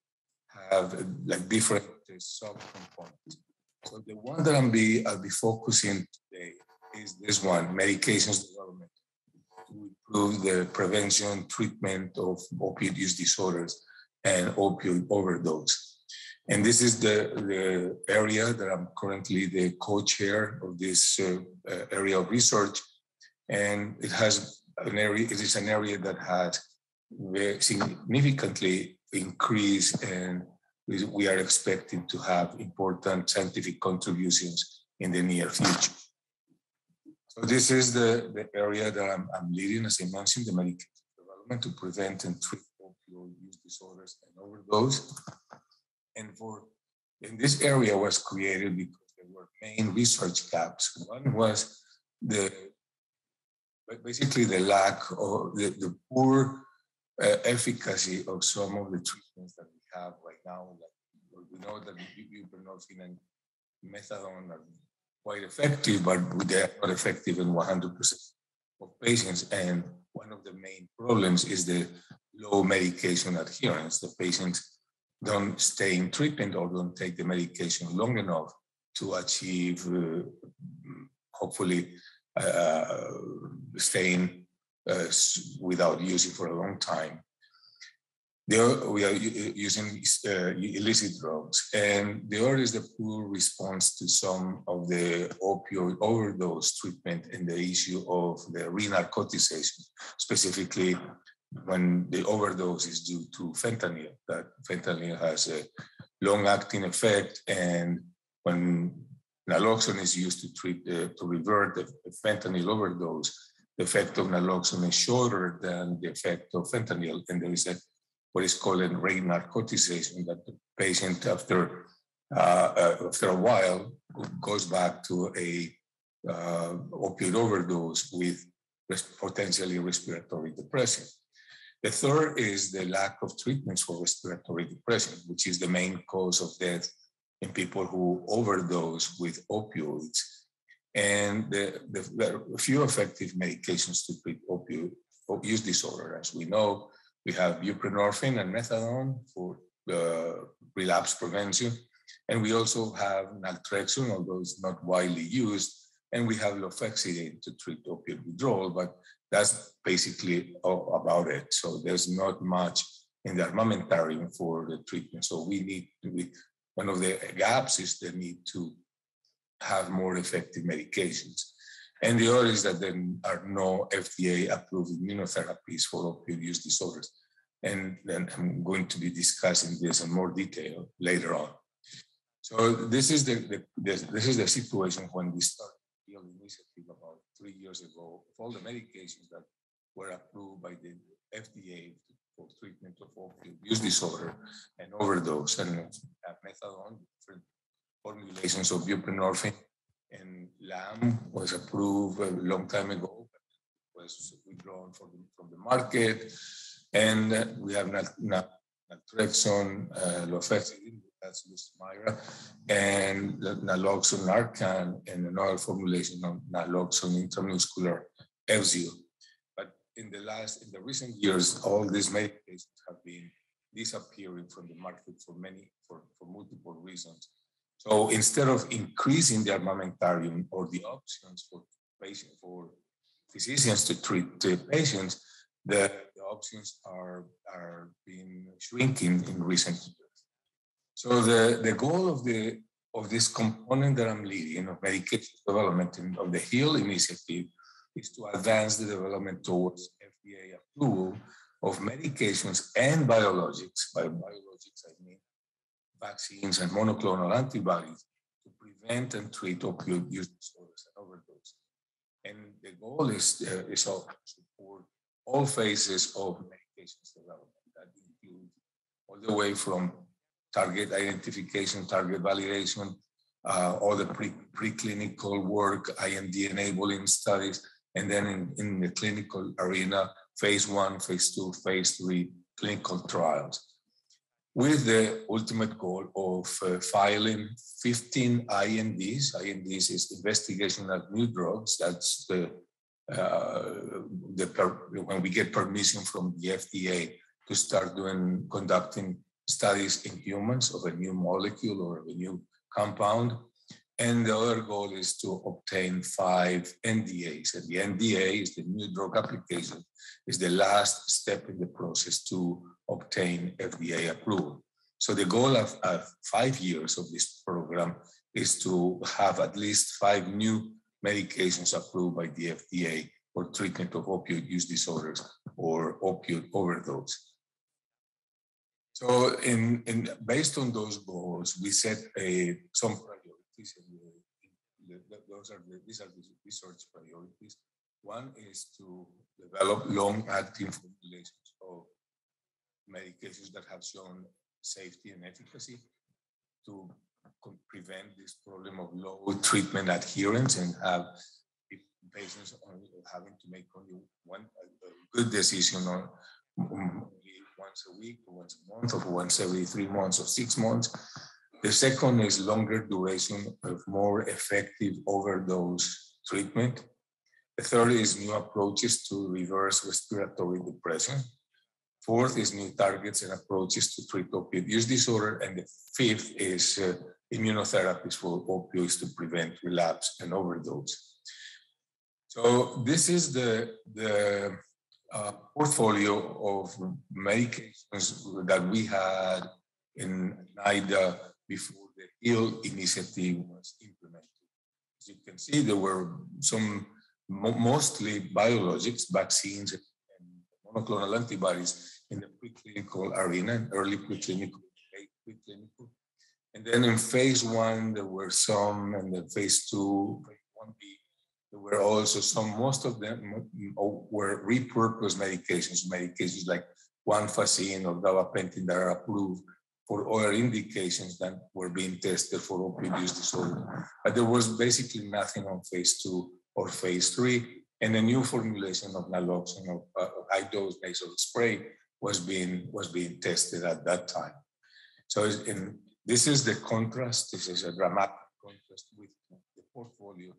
have like different subcomponents. So the one that I'll be focusing today is this one, medications development, to improve the prevention, treatment of opioid use disorders and opioid overdose. And this is the area that I'm currently the co-chair of this area of research. And it is an area that has very significantly increased, and we are expecting to have important scientific contributions in the near future. So this is the area that I'm leading, as I mentioned, the medication development to prevent and treat opioid use disorders and overdose. And this area was created because there were main research gaps. One was basically the lack of the poor efficacy of some of the treatments that we have right now. Like, we know that buprenorphine and methadone are quite effective, but they are not effective in 100% of patients. And one of the main problems is the low medication adherence. The patients don't stay in treatment or don't take the medication long enough to achieve, hopefully, staying without using for a long time. We are using illicit drugs, and the other is the poor response to some of the opioid overdose treatment and the issue of the re-narcotization, specifically when the overdose is due to fentanyl. That fentanyl has a long-acting effect, and when naloxone is used to treat to revert the fentanyl overdose, the effect of naloxone is shorter than the effect of fentanyl, and there is what is called a re-narcotization, that the patient after a while goes back to a opioid overdose with potentially respiratory depression. The third is the lack of treatments for respiratory depression, which is the main cause of death in people who overdose with opioids. And the few effective medications to treat opioid use disorder, as we know, we have buprenorphine and methadone for relapse prevention. And we also have naltrexone, although it's not widely used. And we have lofexidine to treat opioid withdrawal, but that's basically about it. So there's not much in the armamentarium for the treatment. So one of the gaps is the need to have more effective medications. And the other is that there are no FDA-approved immunotherapies for opioid use disorders. And then I'm going to be discussing this in more detail later on. So this is the situation when we started the initiative about 3 years ago of all the medications that were approved by the FDA for treatment of opioid use disorder and overdose, and methadone, different formulations of buprenorphine, and LAM was approved a long time ago, but was withdrawn from the market, and we have naltrexone, lofexidine, that's Lusmira, and naloxone Narcan, and another formulation of naloxone intramuscular FZO. But in the recent years, all these medications have been disappearing from the market for multiple reasons. So instead of increasing the armamentarium or the options for physicians to treat the patients, the options are being shrinking in recent years. So the goal of this component that I'm leading of medication development of the HEAL initiative is to advance the development towards FDA approval of medications and biologics. By biologics, I mean vaccines and monoclonal antibodies to prevent and treat opioid use disorders and overdose. And the goal is to support all phases of medications development. That includes all the way from target identification, target validation, all the preclinical work, IND enabling studies, and then in the clinical arena, phase 1, phase 2, phase 3 clinical trials, with the ultimate goal of filing 15 INDs. INDs is investigation of new drugs. That's when we get permission from the FDA to start conducting studies in humans of a new molecule or a new compound. And the other goal is to obtain 5 NDAs. And the NDA is the new drug application, is the last step in the process to obtain FDA approval. So the goal of 5 years of this program is to have at least 5 new medications approved by the FDA for treatment of opioid use disorders or opioid overdose. So based on those goals, we set some priorities. These are the research priorities. One is to develop long-acting formulations of medications that have shown safety and efficacy to prevent this problem of low treatment adherence and have patients having to make only one good decision on once a week, or once a month, or once every 3 months or 6 months. The second is longer duration of more effective overdose treatment. The third is new approaches to reverse respiratory depression. Fourth is new targets and approaches to treat opioid use disorder. And the fifth is immunotherapies for opioids to prevent relapse and overdose. So this is the portfolio of medications that we had in NIDA before the HEAL initiative was implemented. As you can see, there were some mostly biologics, vaccines, and monoclonal antibodies in the preclinical arena, early preclinical, late preclinical. And then in phase 1, there were some, and then phase 2, phase 1B, there were also some, most of them were repurposed medications like guanfacine or gabapentin that are approved for other indications that were being tested for opioid use disorder. But there was basically nothing on phase 2 or phase 3, and a new formulation of naloxone, of high-dose nasal spray, was being tested at that time. So this is the contrast. This is a dramatic contrast with the portfolio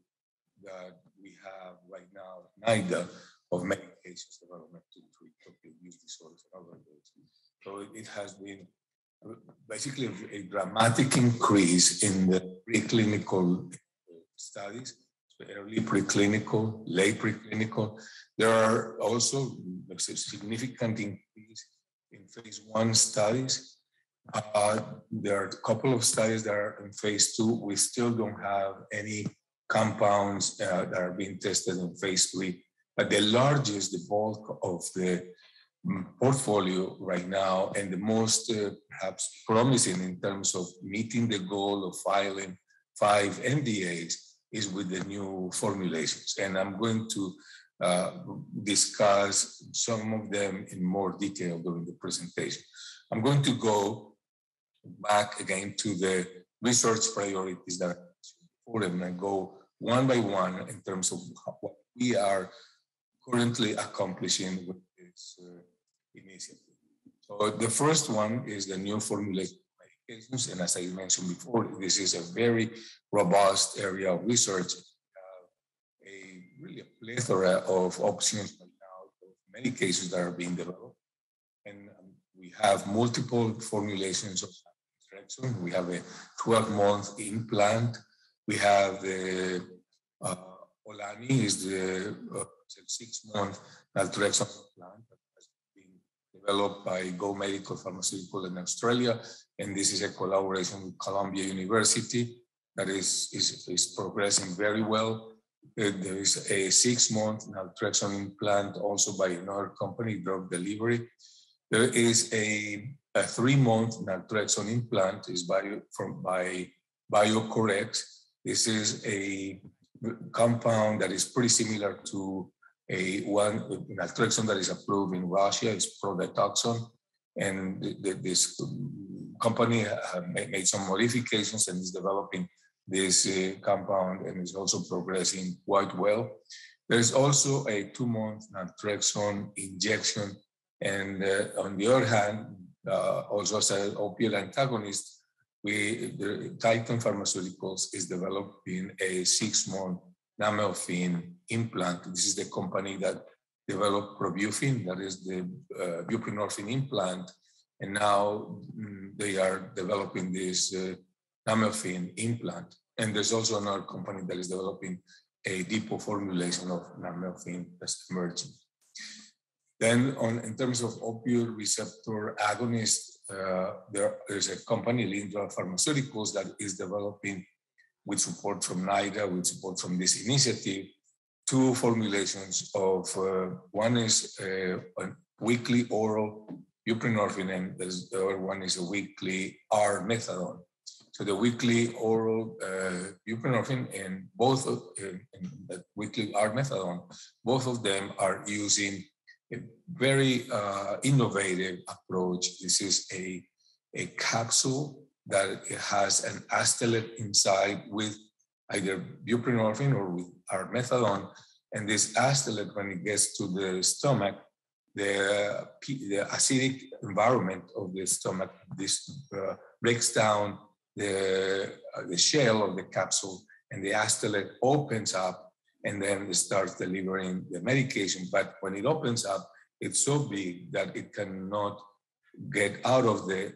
that we have right now at NIDA of medications development to treat opioid use disorders and overdose. So it has been basically a dramatic increase in the preclinical studies, early preclinical, late preclinical. There are also a significant increase in phase 1 studies. There are a couple of studies that are in phase 2. We still don't have any compounds that are being tested in phase 3. But the largest, the bulk of the portfolio right now, and the most perhaps promising in terms of meeting the goal of filing 5 NDAs, is with the new formulations. And I'm going to discuss some of them in more detail during the presentation. I'm going to go back again to the research priorities that I mentioned before, and I go one by one in terms of what we are currently accomplishing with this initiative. So the first one is the new formulation of medications, and as I mentioned before, this is a very robust area of research. Really a plethora of options right now, of medications that are being developed. And we have multiple formulations of naltrexone. We have a 12-month implant. We have the Olani is the 6-month naltrexone implant that has been developed by Go Medical Pharmaceutical in Australia. And this is a collaboration with Columbia University that is progressing very well. There is a 6-month naltrexone implant also by another company, Drug Delivery. There is a 3-month naltrexone implant is by BioCorrex. This is a compound that is pretty similar to one naltrexone that is approved in Russia. It's Prodetoxone, and this company made some modifications and is developing this compound, and is also progressing quite well. There's also a 2-month naltrexone injection, and on the other hand, also as an opioid antagonist, the Titan Pharmaceuticals is developing a 6-month namelphin implant. This is the company that developed Probufin, that is the buprenorphine implant, and now they are developing this namelphin implant. And there's also another company that is developing a depot formulation of namelphin that's emerging. Then in terms of opioid receptor agonist, there's a company, Lindra Pharmaceuticals, that is developing, with support from NIDA, with support from this initiative, 2 formulations of, one is a weekly oral buprenorphine, and the other one is a weekly R-methadone. So the weekly oral buprenorphine and both of the weekly R-methadone, both of them are using a very innovative approach. This is a capsule that has an acetylate inside with either buprenorphine or with R-methadone. And this acetylate, when it gets to the stomach, the acidic environment of the stomach, this breaks down the shell of the capsule, and the acetylate opens up, and then it starts delivering the medication. But when it opens up, it's so big that it cannot get out of the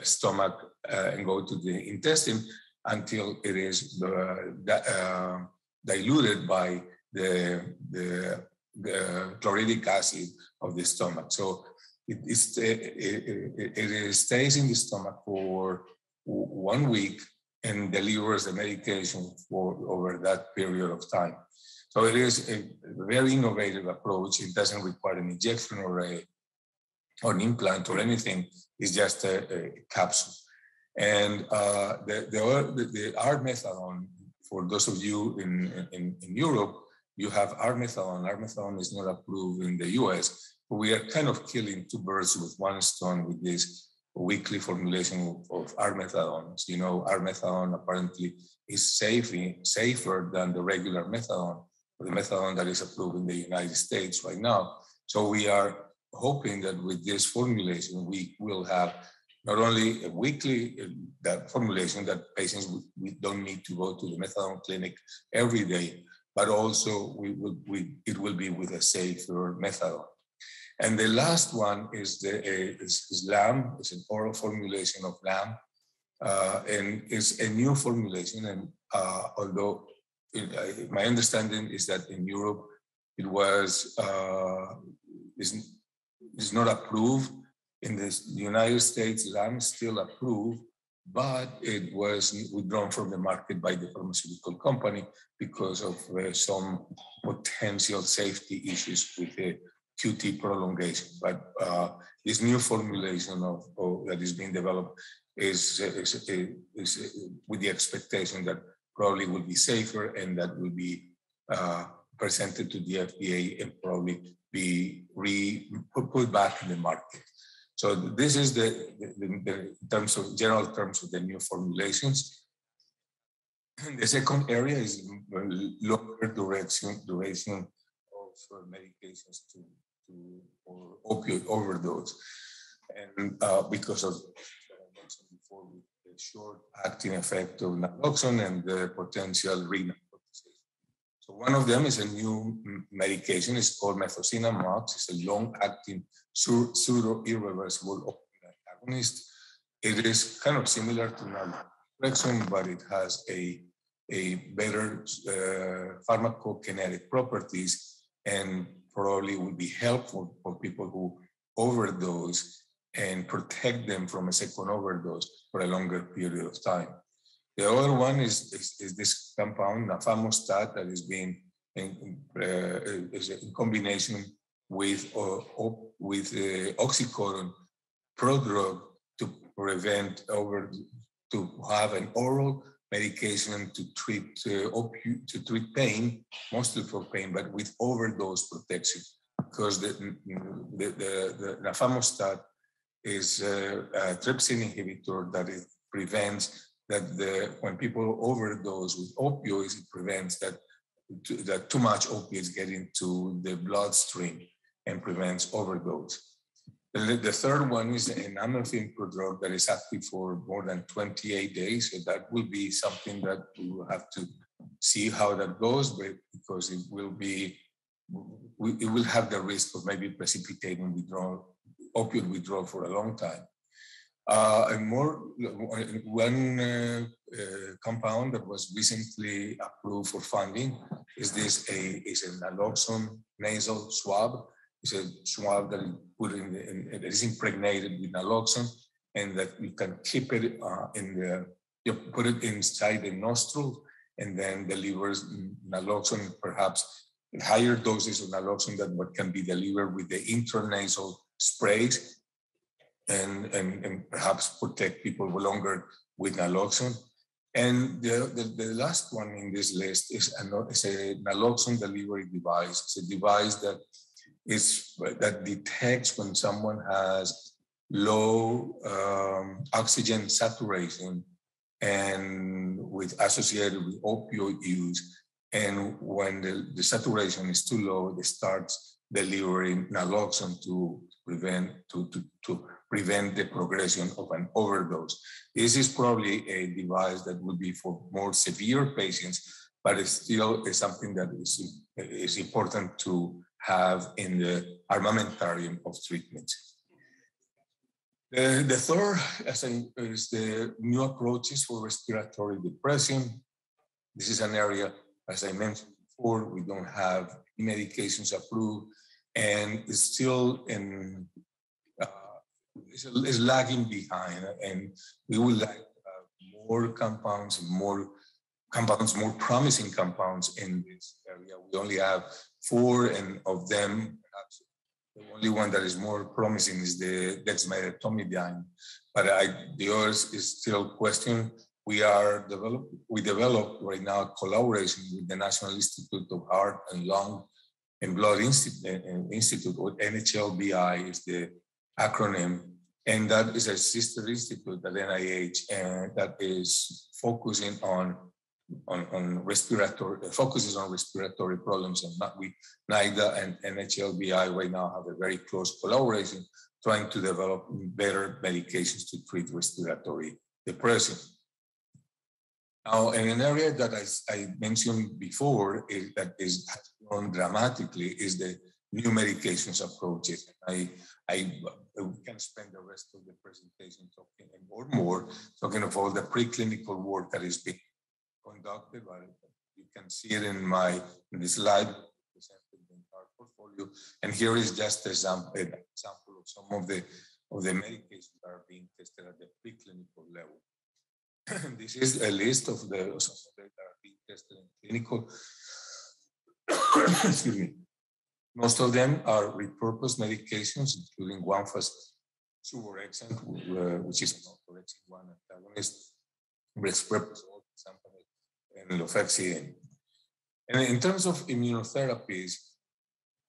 stomach and go to the intestine until it is diluted by the chlorhydric acid of the stomach. So it stays in the stomach for 1 week and delivers the medication for over that period of time. So it is a very innovative approach. It doesn't require an injection or an implant or anything. It's just a capsule. And the R-methadone, for those of you in Europe, you have R-methadone. R-methadone is not approved in the US, but we are kind of killing 2 birds with 1 stone with this weekly formulation of R-methadone. So, you know, R-methadone apparently is safer than the regular methadone, the methadone that is approved in the United States right now. So we are hoping that with this formulation, we will have not only a weekly that formulation that patients we don't need to go to the methadone clinic every day, but also it will be with a safer methadone. And the last one is LAM. It's an oral formulation of LAM, and it's a new formulation. And although my understanding is that in Europe it is not approved. In the United States, LAM is still approved, but it was withdrawn from the market by the pharmaceutical company because of some potential safety issues with the QT prolongation. But this new formulation that is being developed is with the expectation that probably will be safer and that will be presented to the FDA and probably be put back in the market. So this is the terms of general terms of the new formulations. And the second area is longer duration of medications or opioid overdose, and because of what I mentioned before, with the short-acting effect of naloxone and the potential re-narcotization. So one of them is a new medication. It's called Methylcinamox. It's a long-acting pseudo-irreversible opioid agonist. It is kind of similar to naloxone, but it has a better pharmacokinetic properties and probably will be helpful for people who overdose and protect them from a second overdose for a longer period of time. The other one is this compound, nafamostat, that is being in combination with oxycodone prodrug to prevent to have an oral medication to treat pain, mostly for pain, but with overdose protection, because the nafamostat is a trypsin inhibitor that it prevents that when people overdose with opioids, it prevents that too much opioids get into the bloodstream and prevents overdose. The third one is an amorphine prodrug that is active for more than 28 days. So that will be something that we will have to see how that goes, but because it will have the risk of maybe precipitating opioid withdrawal for a long time. One compound that was recently approved for funding is a naloxone nasal swab. It's a swab that is put that is impregnated with naloxone, and that you can keep it you put it inside the nostril, and then delivers naloxone, perhaps higher doses of naloxone than what can be delivered with the intranasal sprays, and perhaps protect people longer with naloxone. And the last one in this list is a naloxone delivery device. It's a device that detects when someone has low oxygen saturation and associated with opioid use. And when the saturation is too low, it starts delivering naloxone to prevent the progression of an overdose. This is probably a device that would be for more severe patients, but it still is something that is important to have in the armamentarium of treatments. The third is the new approaches for respiratory depression. This is an area, as I mentioned before, we don't have medications approved, and it's still is lagging behind, and we would like more compounds, more promising compounds in this area. We only have 4, and of them, perhaps the only one that is more promising is the dexmedetomidine, but the others is still questioned. We develop right now a collaboration with the National Institute of Heart and Lung and Blood Institute, or NHLBI is the acronym, and that is a sister institute at NIH, and that is focusing on respiratory problems, and NIDA and NHLBI right now have a very close collaboration, trying to develop better medications to treat respiratory depression. Now, in an area that I mentioned before has grown dramatically is the new medications approaches. I can spend the rest of the presentation talking talking of all the preclinical work that is being conducted, but you can see it in the slide presented the entire portfolio. And here is just an example of some of the medications that are being tested at the preclinical level. This is a list of the substances that are being tested in clinical. Excuse me. Most of them are repurposed medications, including one for suvorexant, which is an orexin 1 antagonist, brexpiprazole, and lofexidine. And in terms of immunotherapies,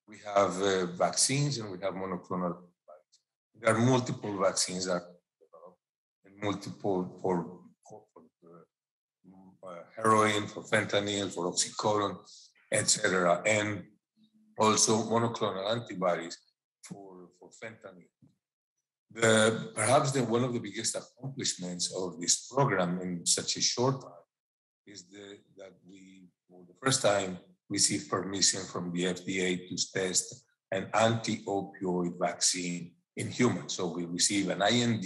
we have vaccines and we have monoclonal antibodies. There are multiple vaccines that are developed and multiple for heroin, for fentanyl, for oxycodone, etc. And also monoclonal antibodies for fentanyl. Perhaps one of the biggest accomplishments of this program in such a short time is that we, for the first time, received permission from the FDA to test an anti-opioid vaccine in humans. So we receive an IND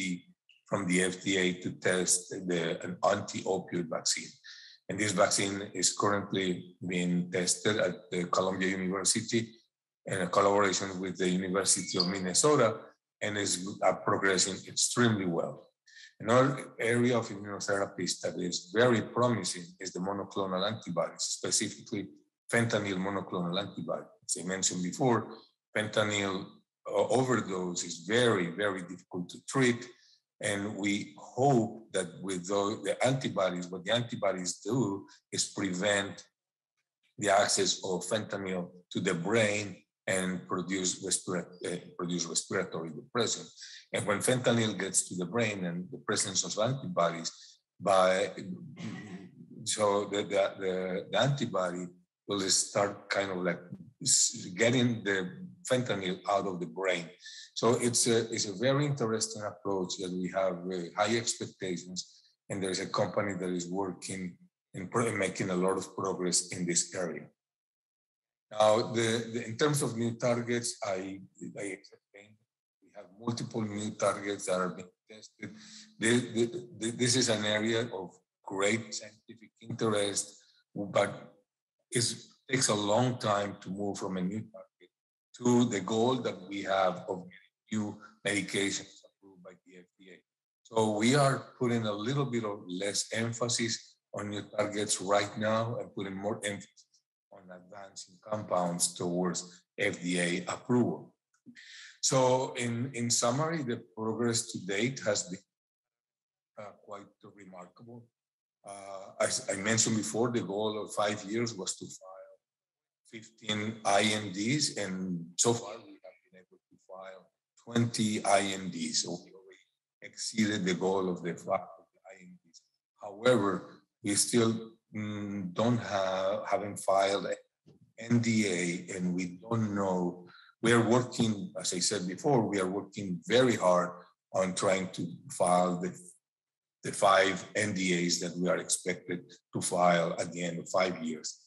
from the FDA to test an anti-opioid vaccine. And this vaccine is currently being tested at the Columbia University in a collaboration with the University of Minnesota, and is progressing extremely well. Another area of immunotherapies that is very promising is the monoclonal antibodies, specifically fentanyl monoclonal antibody. As I mentioned before, fentanyl overdose is very, very difficult to treat. And we hope that with the antibodies, what the antibodies do is prevent the access of fentanyl to the brain and produce respiratory depression. And when fentanyl gets to the brain and the presence of antibodies, so the antibody will start kind of like getting the fentanyl out of the brain. So it's a very interesting approach that we have high expectations, and there's a company that is working and making a lot of progress in this area. Now, in terms of new targets, I explained we have multiple new targets that are being tested. This is an area of great scientific interest, but it takes a long time to move from a new target to the goal that we have of new medications approved by the FDA. So we are putting a little bit of less emphasis on new targets right now and putting more emphasis on advancing compounds towards FDA approval. So in summary, the progress to date has been quite remarkable. As I mentioned before, the goal of 5 years was to file 15 INDs, and so far we have been able to file 20 INDs. So we already exceeded the goal of the 5 INDs. However, we still haven't filed NDA, and we don't know. We are working, as I said before, we are working very hard on trying to file the 5 NDAs that we are expected to file at the end of 5 years.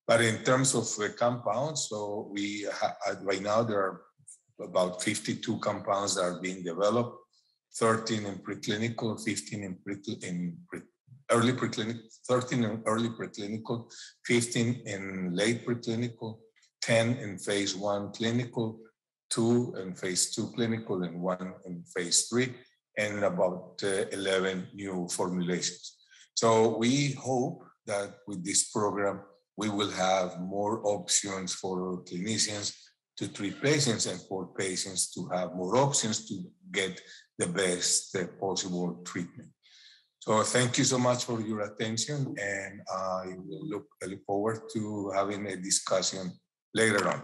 But in terms of compounds, so we right now there are about 52 compounds that are being developed, 13 in preclinical, 15 in early preclinical, 13 in early preclinical, 15 in late preclinical, 10 in phase 1 clinical, 2 in phase 2 clinical, and 1 in phase 3, and about 11 new formulations. So we hope that with this program, we will have more options for clinicians to treat patients and for patients to have more options to get the best possible treatment. So thank you so much for your attention, and I will look forward to having a discussion later on.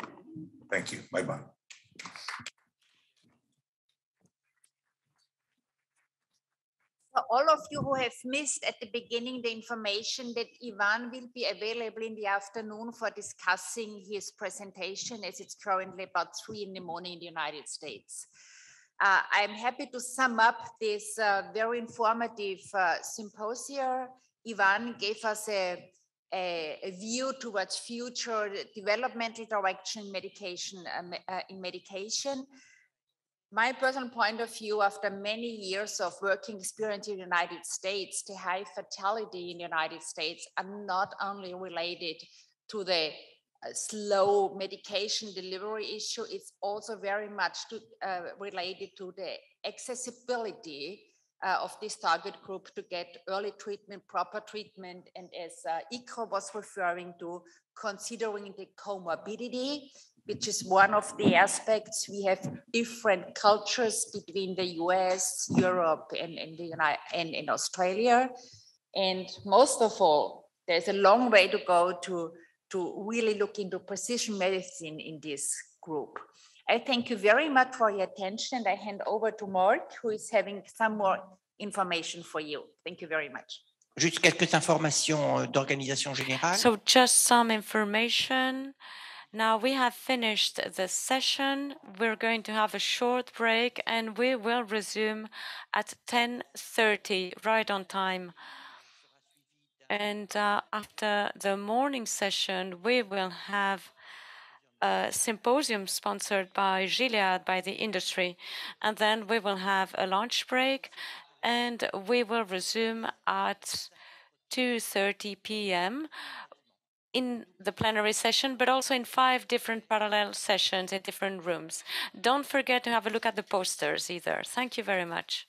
Thank you. Bye-bye. All of you who have missed at the beginning the information that Ivan will be available in the afternoon for discussing his presentation, as it's currently about 3 in the morning in the United States. I'm happy to sum up this very informative symposium. Ivan gave us a view towards future developmental direction in medication. My personal point of view, after many years of working experience in the United States, the high fatality in the United States are not only related to the slow medication delivery issue, it's also very much related to the accessibility of this target group to get early treatment, proper treatment, and as Icro was referring to, considering the comorbidity, which is one of the aspects. We have different cultures between the US, Europe, and in Australia. And most of all, there's a long way to go to really look into precision medicine in this group. I thank you very much for your attention, and I hand over to Marc, who is having some more information for you. Thank you very much. Juste quelques informations d'organisation générale. So just some information. Now we have finished the session. We're going to have a short break and we will resume at 10:30, right on time. And after the morning session, we will have a symposium sponsored by Gilead, by the industry. And then we will have a lunch break and we will resume at 2:30 p.m. in the plenary session, but also in 5 different parallel sessions in different rooms. Don't forget to have a look at the posters either. Thank you very much.